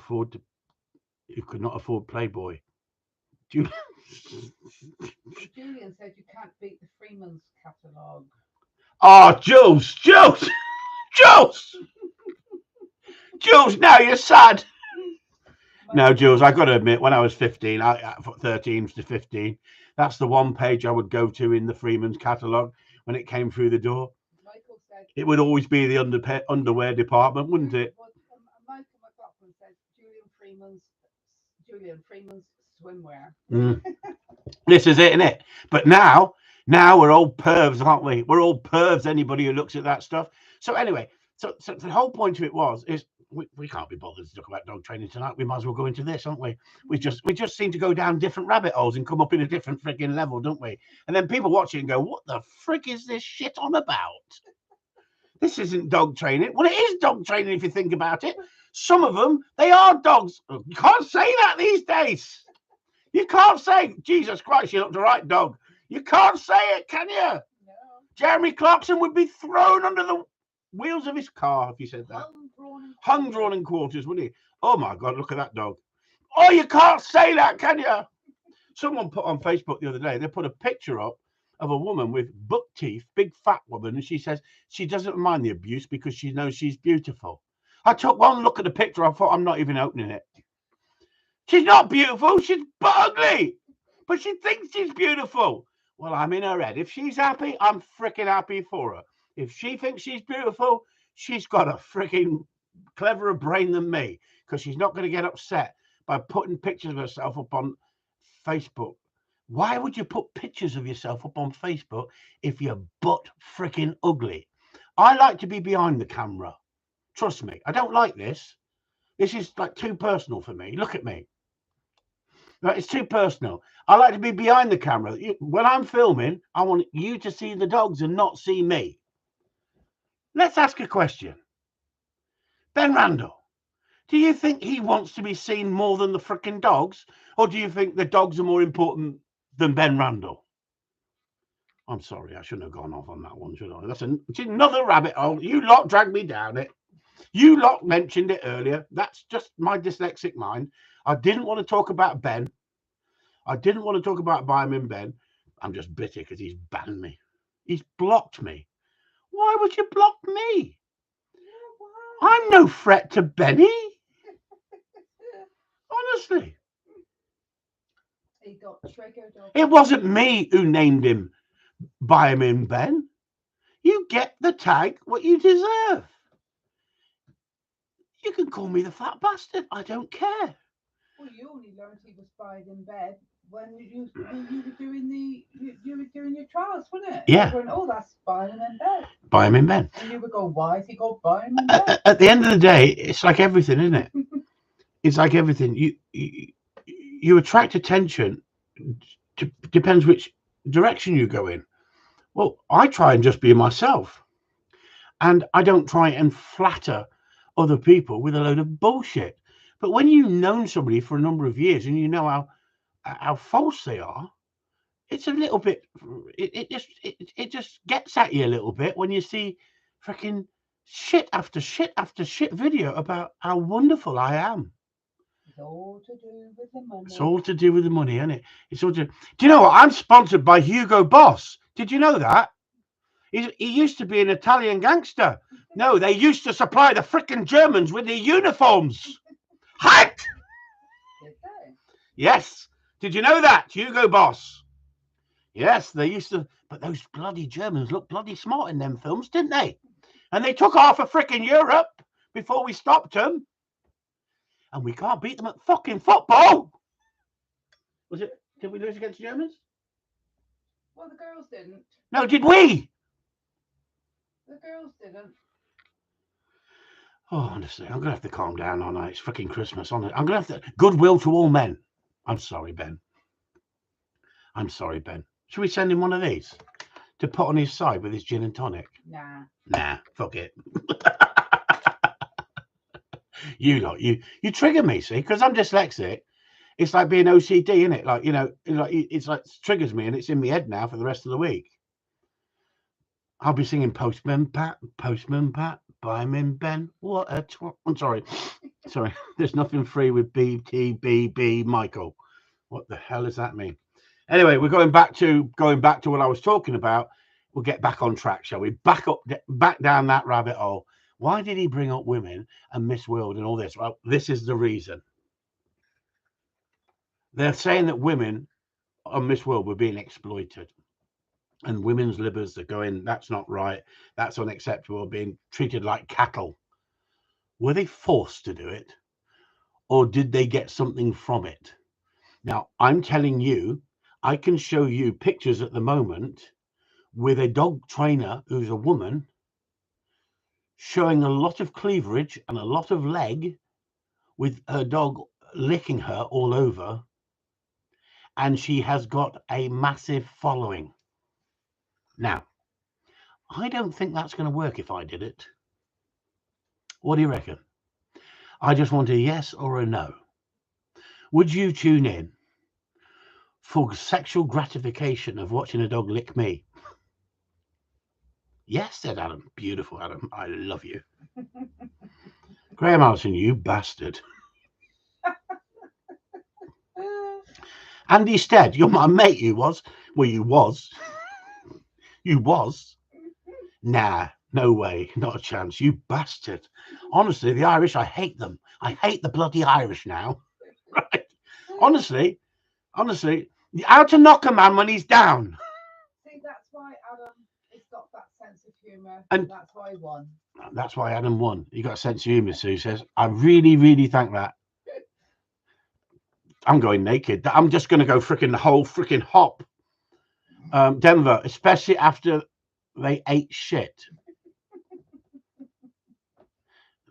not afford Playboy. Julian said you can't beat the Freeman's catalogue. Oh, Jules, now you're sad. No, Jules, I got to admit, when I was 15, 13 to 15, that's the one page I would go to in the Freeman's catalogue when it came through the door. Michael said, it would always be the underwear department, wouldn't it? Michael McLaughlin says Julian Freeman's swimwear. This is it, isn't it? But now we're all pervs, aren't we? We're all pervs, anybody who looks at that stuff. So anyway, so the whole point of it is we can't be bothered to talk about dog training tonight. We might as well go into this, aren't we? We just seem to go down different rabbit holes and come up in a different frigging level, don't we? And then people watch it and go, what the frick is this shit on about? This isn't dog training. Well, it is dog training if you think about it. Some of them, they are dogs. You can't say that these days. You can't say, Jesus Christ, you looked a right dog. You can't say it, can you? No. Jeremy Clarkson would be thrown under the wheels of his car if you said that. Hung, drawn, and quarters, wouldn't he? Oh my God, look at that dog. Oh, you can't say that, can you? Someone put on Facebook the other day, they put a picture up of a woman with buck teeth, big fat woman, and she says she doesn't mind the abuse because she knows she's beautiful. I took one look at the picture, I thought, I'm not even opening it. She's not beautiful, she's ugly, but she thinks she's beautiful. Well, I'm in her head. If she's happy, I'm freaking happy for her. If she thinks she's beautiful, she's got a freaking cleverer brain than me, because she's not going to get upset by putting pictures of herself up on Facebook. Why would you put pictures of yourself up on Facebook if you're butt freaking ugly? I like to be behind the camera. Trust me, I don't like this. This is like too personal for me. Look at me. Right, it's too personal. I like to be behind the camera. When I'm filming, I want you to see the dogs and not see me. Let's ask a question. Ben Randall, do you think he wants to be seen more than the freaking dogs? Or do you think the dogs are more important than Ben Randall? I'm sorry, I shouldn't have gone off on that one, should I? That's another rabbit hole. You lot dragged me down it. You lot mentioned it earlier. That's just my dyslexic mind. I didn't want to talk about Ben. I didn't want to talk about Byman Ben. I'm just bitter because he's banned me. He's blocked me. Why would you block me? I'm no threat to Benny. Honestly. He got triggered. It wasn't me who named him Byman Ben. You get the tag what you deserve. You can call me the fat bastard. I don't care. Well, you only learned he was spied in bed when you were doing your trials, wasn't it? Yeah. Going, oh, that's Byman in bed. Byman Ben. And you would go, why is he called Byman in bed? At the end of the day, it's like everything, isn't it? It's like everything. You attract attention. Depends which direction you go in. Well, I try and just be myself. And I don't try and flatter other people with a load of bullshit. But when you've known somebody for a number of years and you know how false they are, it's a little bit. It just gets at you a little bit when you see freaking shit after shit after shit video about how wonderful I am. It's all to do with the money. It's all to do with the money, isn't it? It's all to. Do you know what? I'm sponsored by Hugo Boss. Did you know that? He used to be an Italian gangster. No, they used to supply the frickin' Germans with their uniforms. Halt! Did they? Yes. Did you know that, Hugo Boss? Yes, they used to. But those bloody Germans looked bloody smart in them films, didn't they? And they took half of frickin' Europe before we stopped them. And we can't beat them at fucking football. Was it? Did we lose against the Germans? Well, the girls didn't. No, did we? The girls didn't. Oh, honestly, I'm going to have to calm down, aren't I? It's fucking Christmas, honestly. I'm going to have to... Goodwill to all men. I'm sorry, Ben. I'm sorry, Ben. Should we send him one of these to put on his side with his gin and tonic? Nah. Nah, fuck it. You trigger me, see, because I'm dyslexic. It's like being OCD, isn't it? Like, it's like triggers me and it's in my head now for the rest of the week. I'll be singing Postman Pat, Buyman Ben. What a I'm sorry. There's nothing free with BTBB Michael. What the hell does that mean? Anyway, we're going back to what I was talking about. We'll get back on track, shall we? Back down that rabbit hole. Why did he bring up women and Miss World and all this? Well, this is the reason. They're saying that women on Miss World were being exploited. And women's livers are going, that's not right. That's unacceptable, being treated like cattle. Were they forced to do it? Or did they get something from it? Now, I'm telling you, I can show you pictures at the moment with a dog trainer who's a woman showing a lot of cleavage and a lot of leg with her dog licking her all over. And she has got a massive following. Now, I don't think that's going to work if I did it. What do you reckon? I just want a yes or a no. Would you tune in for sexual gratification of watching a dog lick me? Yes, said Adam. Beautiful, Adam. I love you. Graham Allison, you bastard. Andy Stead, you're my mate, you was. Well, you was. You was. Nah, no way. Not a chance. You bastard. Honestly, the Irish, I hate them. I hate the bloody Irish now. Right? Honestly, how to knock a man when he's down. See, that's why Adam has got that sense of humour. And that's why he won. That's why Adam won. He got a sense of humour, Sue says. I really, really thank that. I'm going naked. I'm just going to go freaking the whole freaking hop. Denver, especially after they ate shit.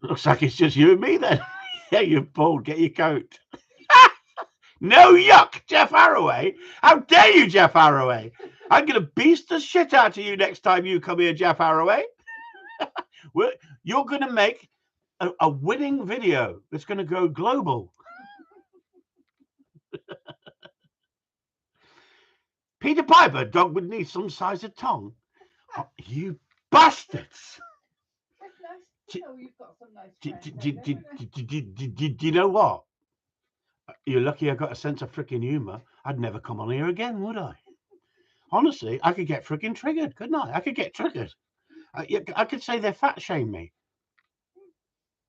Looks like it's just you and me then. Yeah, you're bald. Get your coat. No yuck, Jeff Arroway. How dare you, Jeff Arroway? I'm going to beast the shit out of you next time you come here, Jeff Arroway. You're going to make a winning video that's going to go global. Peter Piper, dog would need some size of tongue. Oh, you bastards. It's nice to know you've got some nice Do you know what? You're lucky I got a sense of freaking humour. I'd never come on here again, would I? Honestly, I could get freaking triggered, couldn't I? I could get triggered. I could say they fat shame me.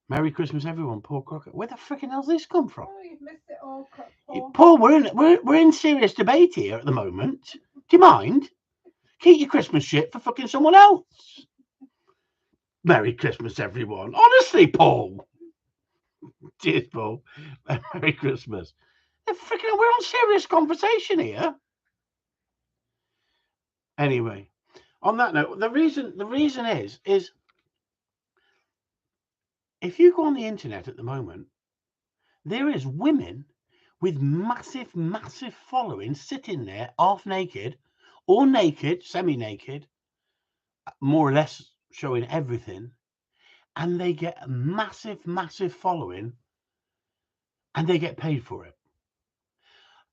Merry Christmas, everyone. Paul Crocker. Where the freaking hell's this come from? Oh, you've missed it all, Paul. Paul, we're in serious debate here at the moment. Do you mind? Keep your Christmas shit for fucking someone else. Merry Christmas, everyone. Honestly, Paul. Cheers, Paul. Merry Christmas. We're on serious conversation here. Anyway, on that note, the reason is if you go on the internet at the moment, there is women with massive followings sitting there half naked or naked, semi-naked, more or less showing everything, and they get a massive following, and they get paid for it.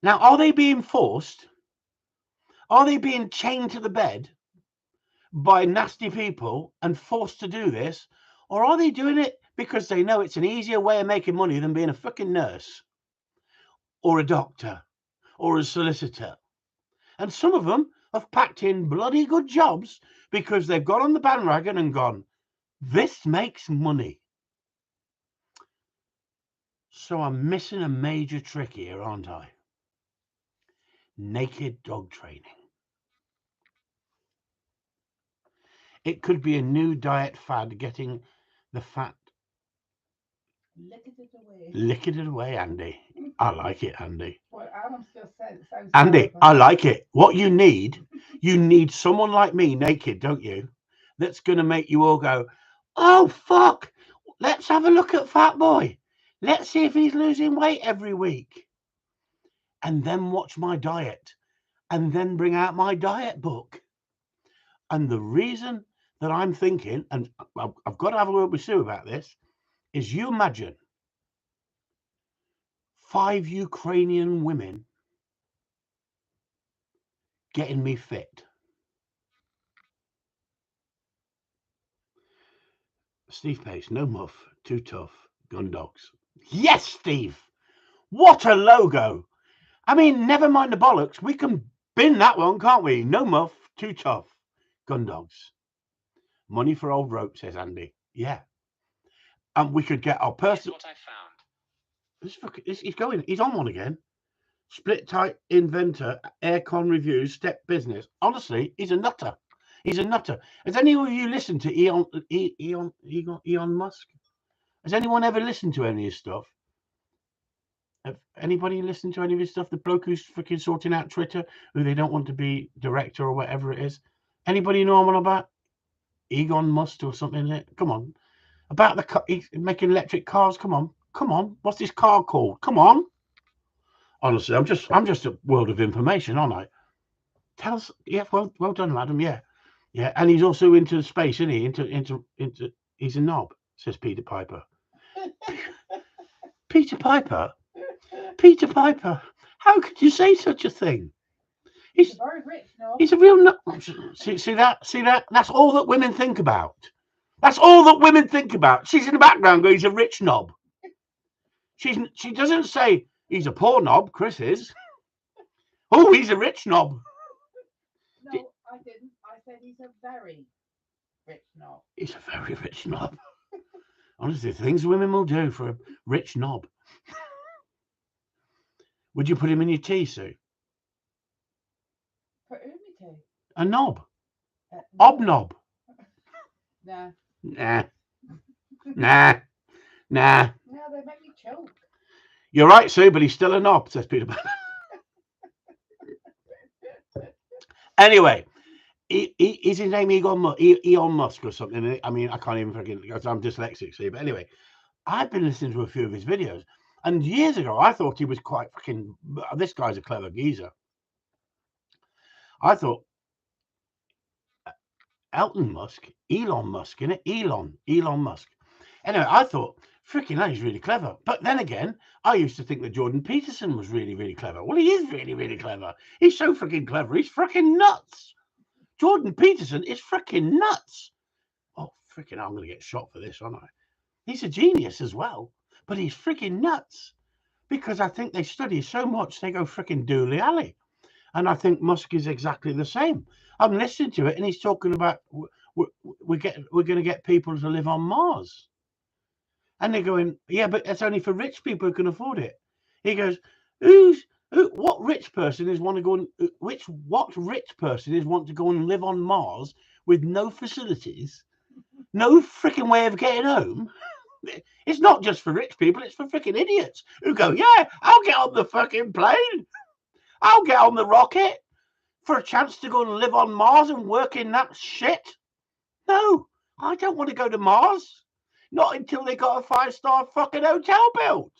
Now, are they being forced? Are they being chained to the bed by nasty people and forced to do this? Or are they doing it because they know it's an easier way of making money than being a fucking nurse or a doctor or a solicitor? And some of them have packed in bloody good jobs because they've got on the bandwagon and gone, this makes money. So I'm missing a major trick here, aren't I? Naked dog training. It could be a new diet fad, getting the fat. Lick it away, Andy. I like it, Andy. Well, Adam's just said it sounds Andy, terrible. I like it. What you need someone like me, naked, don't you? That's going to make you all go, oh, fuck. Let's have a look at Fat Boy. Let's see if he's losing weight every week. And then watch my diet. And then bring out my diet book. And the reason that I'm thinking, and I've got to have a word with Sue about this, is you imagine 5 Ukrainian women getting me fit. Steve Pace, no muff, too tough, gun dogs. Yes, Steve. What a logo. I mean, never mind the bollocks. We can bin that one, can't we? No muff, too tough, gun dogs. Money for old rope, says Andy. Yeah. And we could get our personal. Here's what I found. He's going. He's on one again. Split type inventor, aircon reviews, step business. Honestly, he's a nutter. He's a nutter. Has any of you listened to Elon Musk? Has anyone ever listened to any of his stuff? Have anybody listened to any of his stuff? The bloke who's freaking sorting out Twitter, who they don't want to be director or whatever it is. Anybody know what I'm about? Elon Musk or something? Come on. About the he's making electric cars. Come on. What's this car called? Come on. Honestly, I'm just a world of information, aren't I? Tell us. Yeah, well done, madam. Yeah. And he's also into space, isn't he? Into. He's a knob, says Peter Piper. Peter Piper. How could you say such a thing? He's very rich, no? He's a real knob. See that? That's all that women think about. That's all that women think about. She's in the background going, he's a rich knob. She doesn't say he's a poor knob. Chris is. Oh, he's a rich knob. No, I didn't. I said he's a very rich knob. He's a very rich knob. Honestly, things women will do for a rich knob. Would you put him in your tea, Sue? Put who in my tea? A knob. No. Obnob. Nah. Nah. No, they make me choke. You're right, Sue, but he's still a knob, says Peter. Anyway, is his name Elon Musk or something? I mean, I can't even forget because I'm dyslexic, see. But anyway, I've been listening to a few of his videos, and years ago I thought he was quite fucking. This guy's a clever geezer. I thought Elon Musk, innit? Elon Musk. Anyway, I thought, freaking hell, he's really clever. But then again, I used to think that Jordan Peterson was really, really clever. Well, he is really, really clever. He's so freaking clever. He's freaking nuts. Jordan Peterson is freaking nuts. Oh, freaking hell, I'm going to get shot for this, aren't I? He's a genius as well, but he's freaking nuts. Because I think they study so much, they go freaking dooley alley. And I think Musk is exactly the same. I'm listening to it, and he's talking about we're going to get people to live on Mars. And they're going, yeah, but that's only for rich people who can afford it. He goes, what rich person is want to go and what rich person is want to go and live on Mars with no facilities, no freaking way of getting home? It's not just for rich people, it's for freaking idiots who go, yeah, I'll get on the fucking plane. I'll get on the rocket for a chance to go and live on Mars and work in that shit. No, I don't want to go to Mars. Not until they got a 5-star fucking hotel built.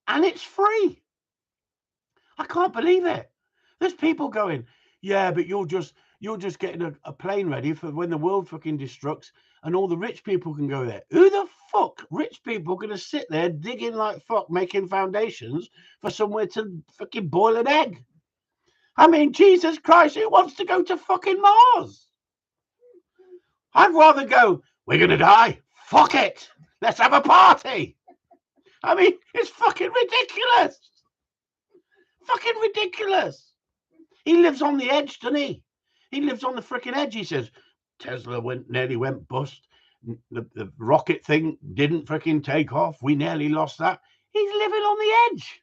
And it's free. I can't believe it. There's people going, yeah, but you're just You're just getting a plane ready for when the world fucking destructs and all the rich people can go there. Who the fuck rich people going to sit there digging like fuck, making foundations for somewhere to fucking boil an egg? I mean, Jesus Christ, who wants to go to fucking Mars? I'd rather go, we're going to die. Fuck it. Let's have a party. I mean, it's fucking ridiculous. Fucking ridiculous. He lives on the edge, doesn't he? He lives on the freaking edge. He says, Tesla nearly went bust. The rocket thing didn't freaking take off. We nearly lost that. He's living on the edge.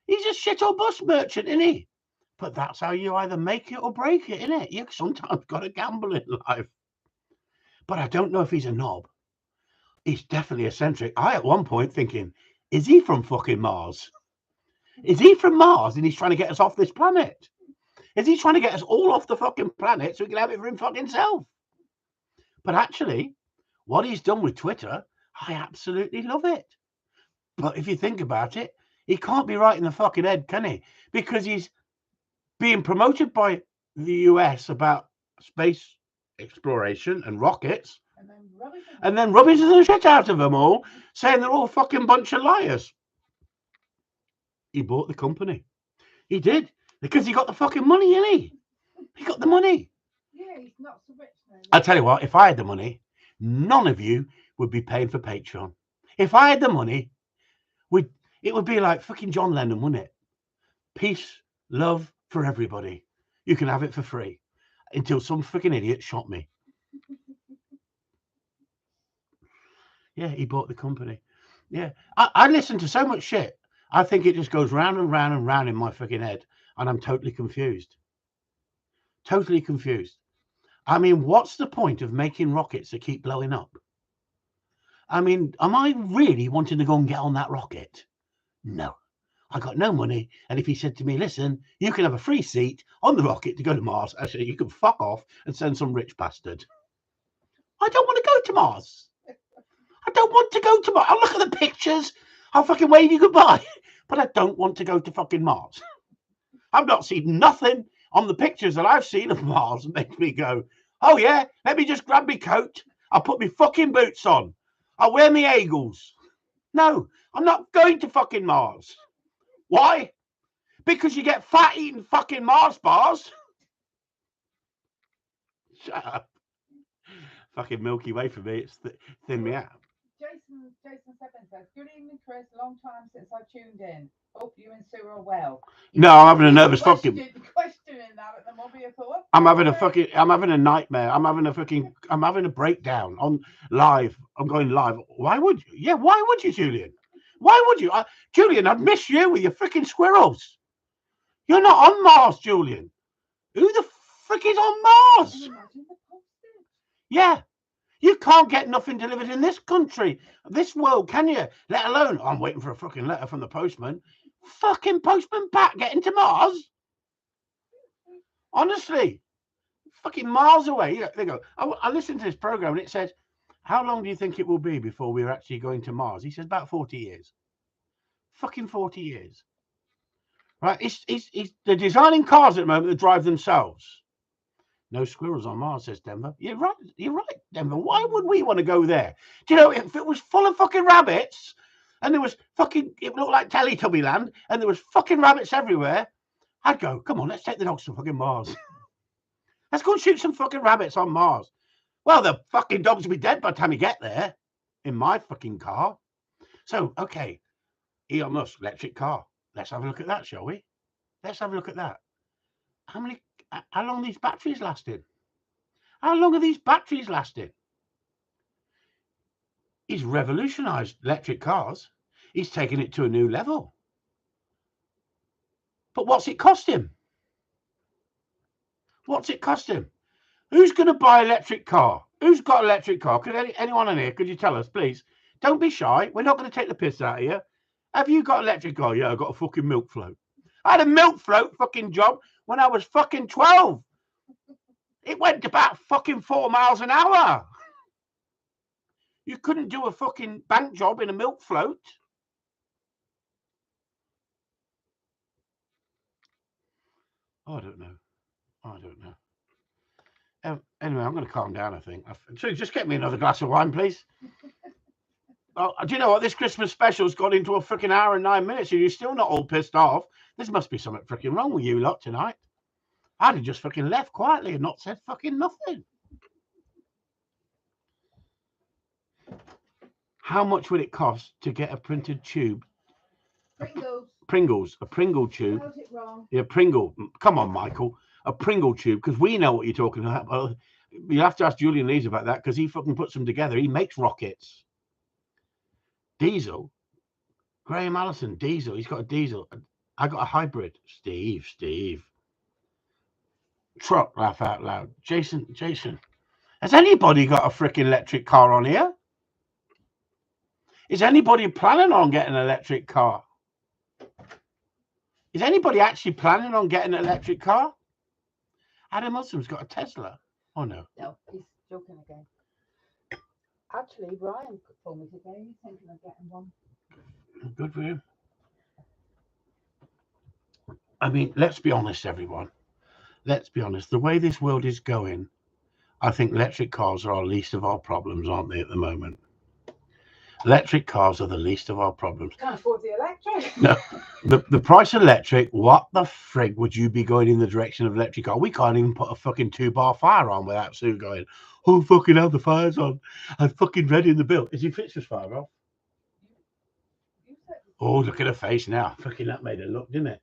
He's a shit or bust merchant, isn't he? But that's how you either make it or break it, isn't it? You sometimes got to gamble in life. But I don't know if he's a knob. He's definitely eccentric. I, at one point, thinking, is he from fucking Mars? Is he from Mars and he's trying to get us off this planet? Is he trying to get us all off the fucking planet so we can have it for him fucking self? But actually, what he's done with Twitter, I absolutely love it. But if you think about it, he can't be right in the fucking head, can he? Because he's being promoted by the US about space exploration and rockets, and then rubbish the shit out of them all, saying they're all fucking bunch of liars. He bought the company. He did, because he got the fucking money, innit? He got the money. Yeah, he's not so rich now. I tell you what, if I had the money, none of you would be paying for Patreon. If I had the money, it would be like fucking John Lennon, wouldn't it? Peace, love for everybody. You can have it for free until some freaking idiot shot me. Yeah, he bought the company. Yeah, I listen to so much shit. I think it just goes round and round and round in my freaking head, and I'm totally confused. Totally confused. I mean, what's the point of making rockets that keep blowing up? I mean, am I really wanting to go and get on that rocket? No. I got no money. And if he said to me, listen, you can have a free seat on the rocket to go to Mars, actually, you can fuck off and send some rich bastard. I don't want to go to Mars. I don't want to go to Mars. I'll look at the pictures. I'll fucking wave you goodbye. But I don't want to go to fucking Mars. I've not seen nothing on the pictures that I've seen of Mars that makes me go, oh yeah, let me just grab my coat. I'll put my fucking boots on. I'll wear my eagles. No, I'm not going to fucking Mars. Why? Because you get fat eating fucking Mars bars. Shut up. Fucking Milky Way for me. It's thin me out. Jason Seven says, good evening, Chris. Long time since I tuned in. Hope you and Sue are well. No, I'm having a nervous fucking. Questioning that at the moment, I thought. I'm having a nightmare. I'm having a breakdown on live. I'm going live. Why would you? Yeah, why would you, Julian? Why would you? Julian, I'd miss you with your freaking squirrels. You're not on Mars, Julian. Who the frick is on Mars? Yeah. You can't get nothing delivered in this country, this world, can you? Let alone, I'm waiting for a fucking letter from the postman. Fucking postman Pat getting to Mars? Honestly, fucking miles away. They go, I listened to this program and it said, how long do you think it will be before we're actually going to Mars? He says about 40 years. Fucking 40 years. Right? They're designing cars at the moment that drive themselves. No squirrels on Mars, says Denver. You're right, Denver. Why would we want to go there? Do you know, if it was full of fucking rabbits and there was fucking, it looked like Teletubby land and there was fucking rabbits everywhere, I'd go, come on, let's take the dogs to fucking Mars. Let's go and shoot some fucking rabbits on Mars. Well, the fucking dogs will be dead by the time you get there in my fucking car. So, okay, Elon Musk, electric car. Let's have a look at that, shall we? Let's have a look at that. How long are these batteries lasting? How long are these batteries lasting? He's revolutionized electric cars. He's taken it to a new level. But what's it cost him? What's it cost him? Who's going to buy an electric car? Who's got an electric car? Could anyone in here, could you tell us, please? Don't be shy. We're not going to take the piss out of you. Have you got an electric car? Yeah, I've got a fucking milk float. I had a milk float fucking job when I was fucking 12. It went about fucking 4 miles an hour. You couldn't do a fucking bank job in a milk float. I don't know. Anyway, I'm going to calm down, I think. So just get me another glass of wine, please. Oh, do you know what? This Christmas special's got into a freaking hour and 9 minutes, and you're still not all pissed off. This must be something freaking wrong with you lot tonight. I'd have just fucking left quietly and not said fucking nothing. How much would it cost to get a printed tube? Pringles, a Pringle tube. How's it wrong? Yeah, Pringle. Come on, Michael. A Pringle tube, because we know what you're talking about. Well, you have to ask Julian Lees about that, because he fucking puts them together. He makes rockets. Diesel. Graham Allison, diesel. He's got a diesel. I got a hybrid. Steve. Truck, laugh out loud. Jason. Has anybody got a freaking electric car on here? Is anybody planning on getting an electric car? Is anybody actually planning on getting an electric car? Adam Muslim's got a Tesla. Oh, no. No, he's joking again. Actually, Brian told me today he's thinking of getting one. Good for him. I mean, let's be honest, everyone. Let's be honest. The way this world is going, I think electric cars are our least of our problems, aren't they, at the moment? Electric cars are the least of our problems. Can't afford the electric. No, the price of electric, what the frig would you be going in the direction of electric car? We can't even put a fucking 2-bar fire on without Sue going, oh, fucking hell, the fire's on. I'm fucking ready in the bill. Is he fixed his fire off? Oh, look at her face now. Fucking that made her look, didn't it?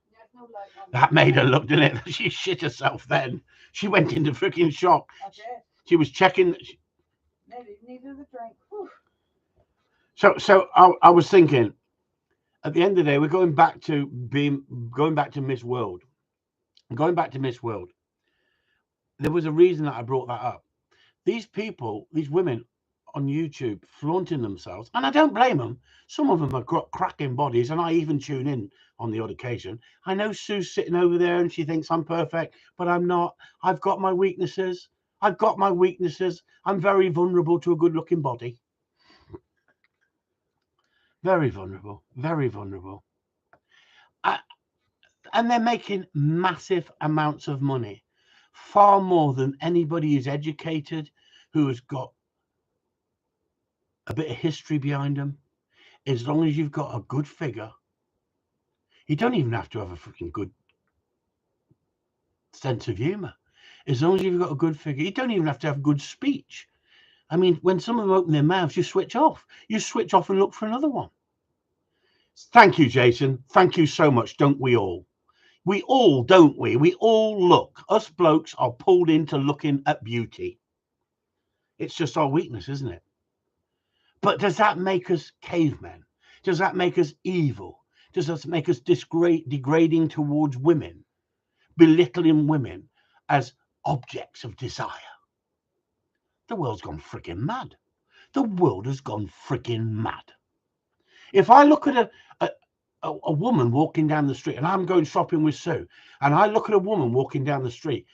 That made her look, didn't it? She shit herself then. She went into freaking shock. I did. She was checking. Needed a drink. Whew. So I was thinking, at the end of the day, we're going back to Miss World. Going back to Miss World. There was a reason that I brought that up. These people, these women on YouTube flaunting themselves, and I don't blame them. Some of them have got cracking bodies, and I even tune in on the odd occasion. I know Sue's sitting over there and she thinks I'm perfect, but I'm not. I've got my weaknesses. I'm very vulnerable to a good-looking body. Very vulnerable. And they're making massive amounts of money, far more than anybody who's educated, who has got a bit of history behind them. As long as you've got a good figure, you don't even have to have a freaking good sense of humor. As long as you've got a good figure, you don't even have to have good speech. I mean, when some of them open their mouths, you switch off. You switch off and look for another one. Thank you, Jason. Thank you so much. Don't we all? We all, don't we? We all look. Us blokes are pulled into looking at beauty. It's just our weakness, isn't it? But does that make us cavemen? Does that make us evil? Does that make us degrading towards women? Belittling women as objects of desire? The world's gone freaking mad. The world has gone freaking mad. If I look at a woman walking down the street, and I'm going shopping with Sue, and I look at a woman walking down the street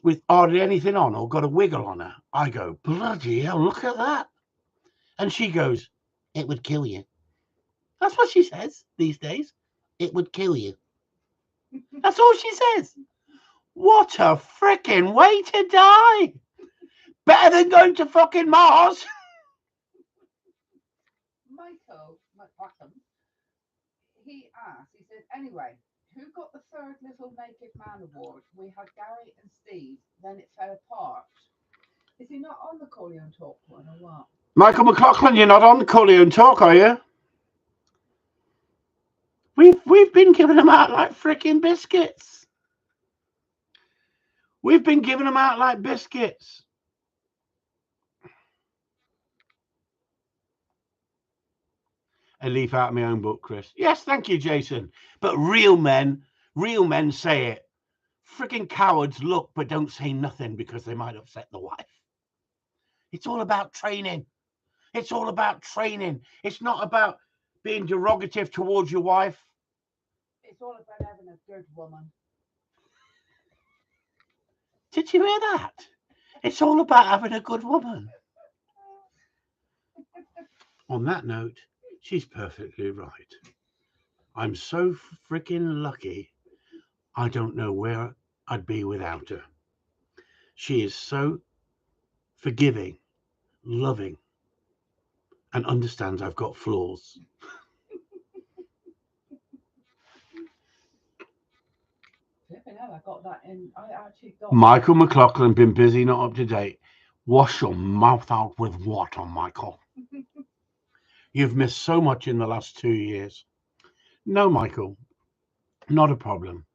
with hardly anything on or got a wiggle on her, I go, bloody hell, look at that. And she goes, it would kill you. That's what she says these days. It would kill you. That's all she says. What a freaking way to die. Better than going to fucking Mars. Michael McLachlan, he asked, he said, anyway, who got the third Little Naked Man award? We had Gary and Steve, then it fell apart. Is he not on the Corleone Talk one or what? Michael McLachlan, you're not on the Corleone Talk, are you? We've been giving them out like freaking biscuits. We've been giving them out like biscuits. A leaf out of my own book, Chris. Yes, thank you, Jason. But real men say it. Freaking cowards look but don't say nothing because they might upset the wife. It's all about training. It's all about training. It's not about being derogative towards your wife. It's all about having a good woman. Did you hear that? It's all about having a good woman. On that note, she's perfectly right. I'm so freaking lucky. I don't know where I'd be without her. She is so forgiving, loving, and understands I've got flaws. Flipping hell, I got that in. I actually got Michael McLaughlin, been busy, not up to date. Wash your mouth out with water, Michael. You've missed so much in the last 2 years. No, Michael, not a problem.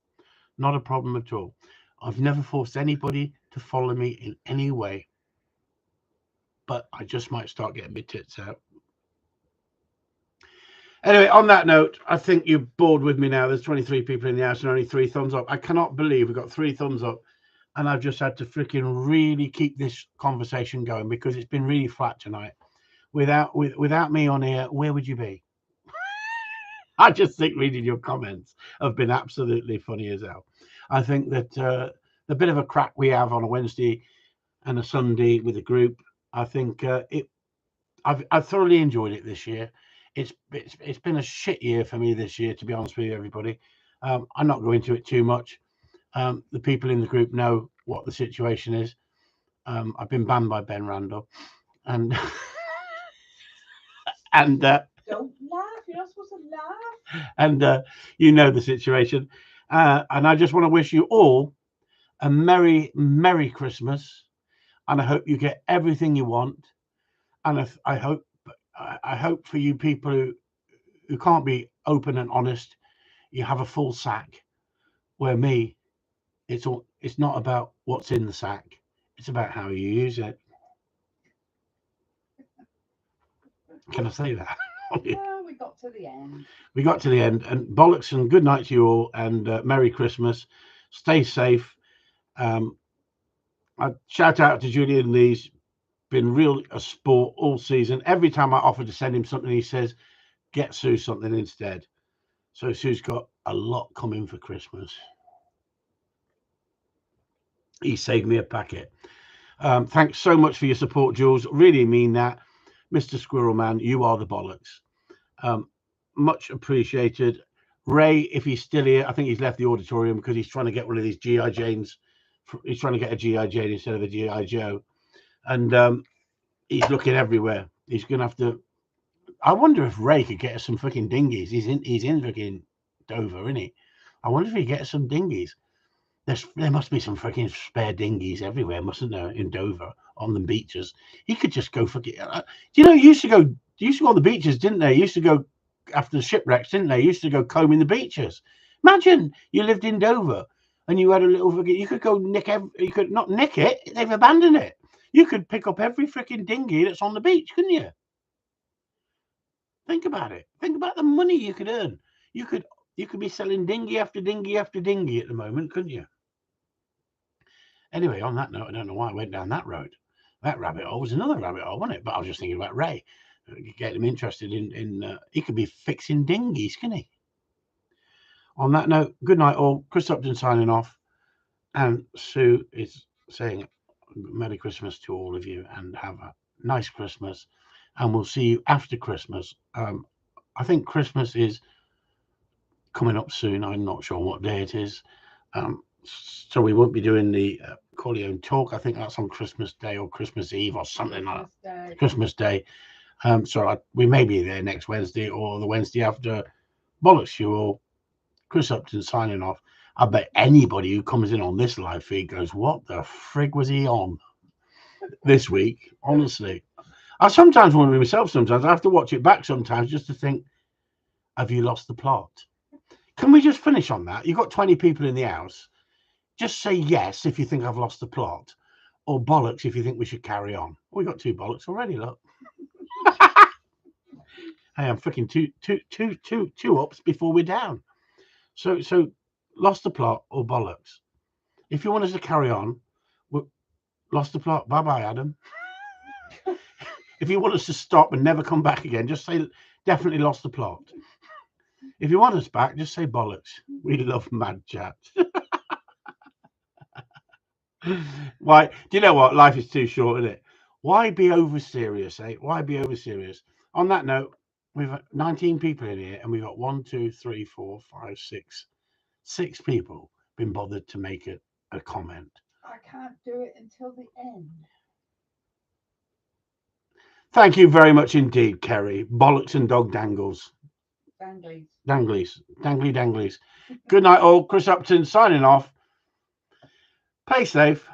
Not a problem at all. I've never forced anybody to follow me in any way, but I just might start getting my tits out. Anyway, on that note, I think you're bored with me now. There's 23 people in the house and only 3 thumbs up. I cannot believe we got 3 thumbs up, and I've just had to freaking really keep this conversation going because it's been really flat tonight. Without me on here, where would you be? I just think reading your comments have been absolutely funny as hell. I think that the bit of a crack we have on a Wednesday and a Sunday with a group, I think I've thoroughly enjoyed it this year. It's been a shit year for me this year, to be honest with you, everybody. I'm not going into it too much. The people in the group know what the situation is. I've been banned by Ben Randall, and and don't laugh. You're not supposed to laugh. and you know the situation. And I just want to wish you all a merry Christmas, and I hope you get everything you want. And I hope for you people who can't be open and honest, you have a full sack. Where me, it's not about what's in the sack, it's about how you use it. Can I say that? Well, we got to the end. We got to the end, and bollocks and good night to you all, and merry Christmas. Stay safe. I shout out to Julian Lee's been real a sport all season. Every time I offer to send him something, he says, get Sue something instead. So Sue's got a lot coming for Christmas. He saved me a packet. Thanks so much for your support, Jules. Really mean that. Mr. Squirrel Man, you are the bollocks. Much appreciated. Ray, if he's still here, I think he's left the auditorium because he's trying to get one of these G.I. Janes. He's trying to get a G.I. Jane instead of a G.I. Joe. And he's looking everywhere. He's going to have to. I wonder if Ray could get us some freaking dinghies. He's in freaking Dover, isn't he? I wonder if he gets some dinghies. There must be some freaking spare dinghies everywhere, mustn't there, in Dover on the beaches? He could just go for. Do you know? Used to go on the beaches, didn't they? Used to go after the shipwrecks, didn't they? Used to go combing the beaches. Imagine you lived in Dover and you had a little. You could go nick. You could not nick it. They've abandoned it. You could pick up every freaking dinghy that's on the beach, couldn't you? Think about it. Think about the money you could earn. You could be selling dinghy after dinghy after dinghy at the moment, couldn't you? Anyway, on that note, I don't know why I went down that road. That rabbit hole was another rabbit hole, wasn't it? But I was just thinking about Ray. Get him interested in he could be fixing dinghies, can he? On that note, good night all. Chris Upton signing off. And Sue is saying Merry Christmas to all of you and have a nice Christmas. And we'll see you after Christmas. I think Christmas is coming up soon. I'm not sure what day it is. So we won't be doing the Corleone talk. I think that's on Christmas Day or Christmas Eve or something like that. Christmas Day. So we may be there next Wednesday or the Wednesday after. Bollocks you all. Chris Upton signing off. I bet anybody who comes in on this live feed goes, what the frig was he on this week? Honestly. I sometimes wonder myself sometimes. I have to watch it back sometimes just to think, have you lost the plot? Can we just finish on that? You've got 20 people in the house. Just say yes if you think I've lost the plot, or bollocks if you think we should carry on. We got 2 bollocks already, look. Hey, I'm freaking two ups before we're down. So lost the plot or bollocks. If you want us to carry on, lost the plot. Bye-bye, Adam. If you want us to stop and never come back again, just say definitely lost the plot. If you want us back, just say bollocks. We love mad chat. Why? Do you know what? Life is too short, isn't it? Why be over serious, eh? Why be over serious? On that note, we've got 19 people in here, and we've got 1, 2, 3, 4, 5, 6 people been bothered to make a comment. I can't do it until the end. Thank you very much indeed, Kerry. Bollocks and dog dangles. Danglies. Danglies. Dangly danglies. Good night all. Chris Upton signing off. Play safe.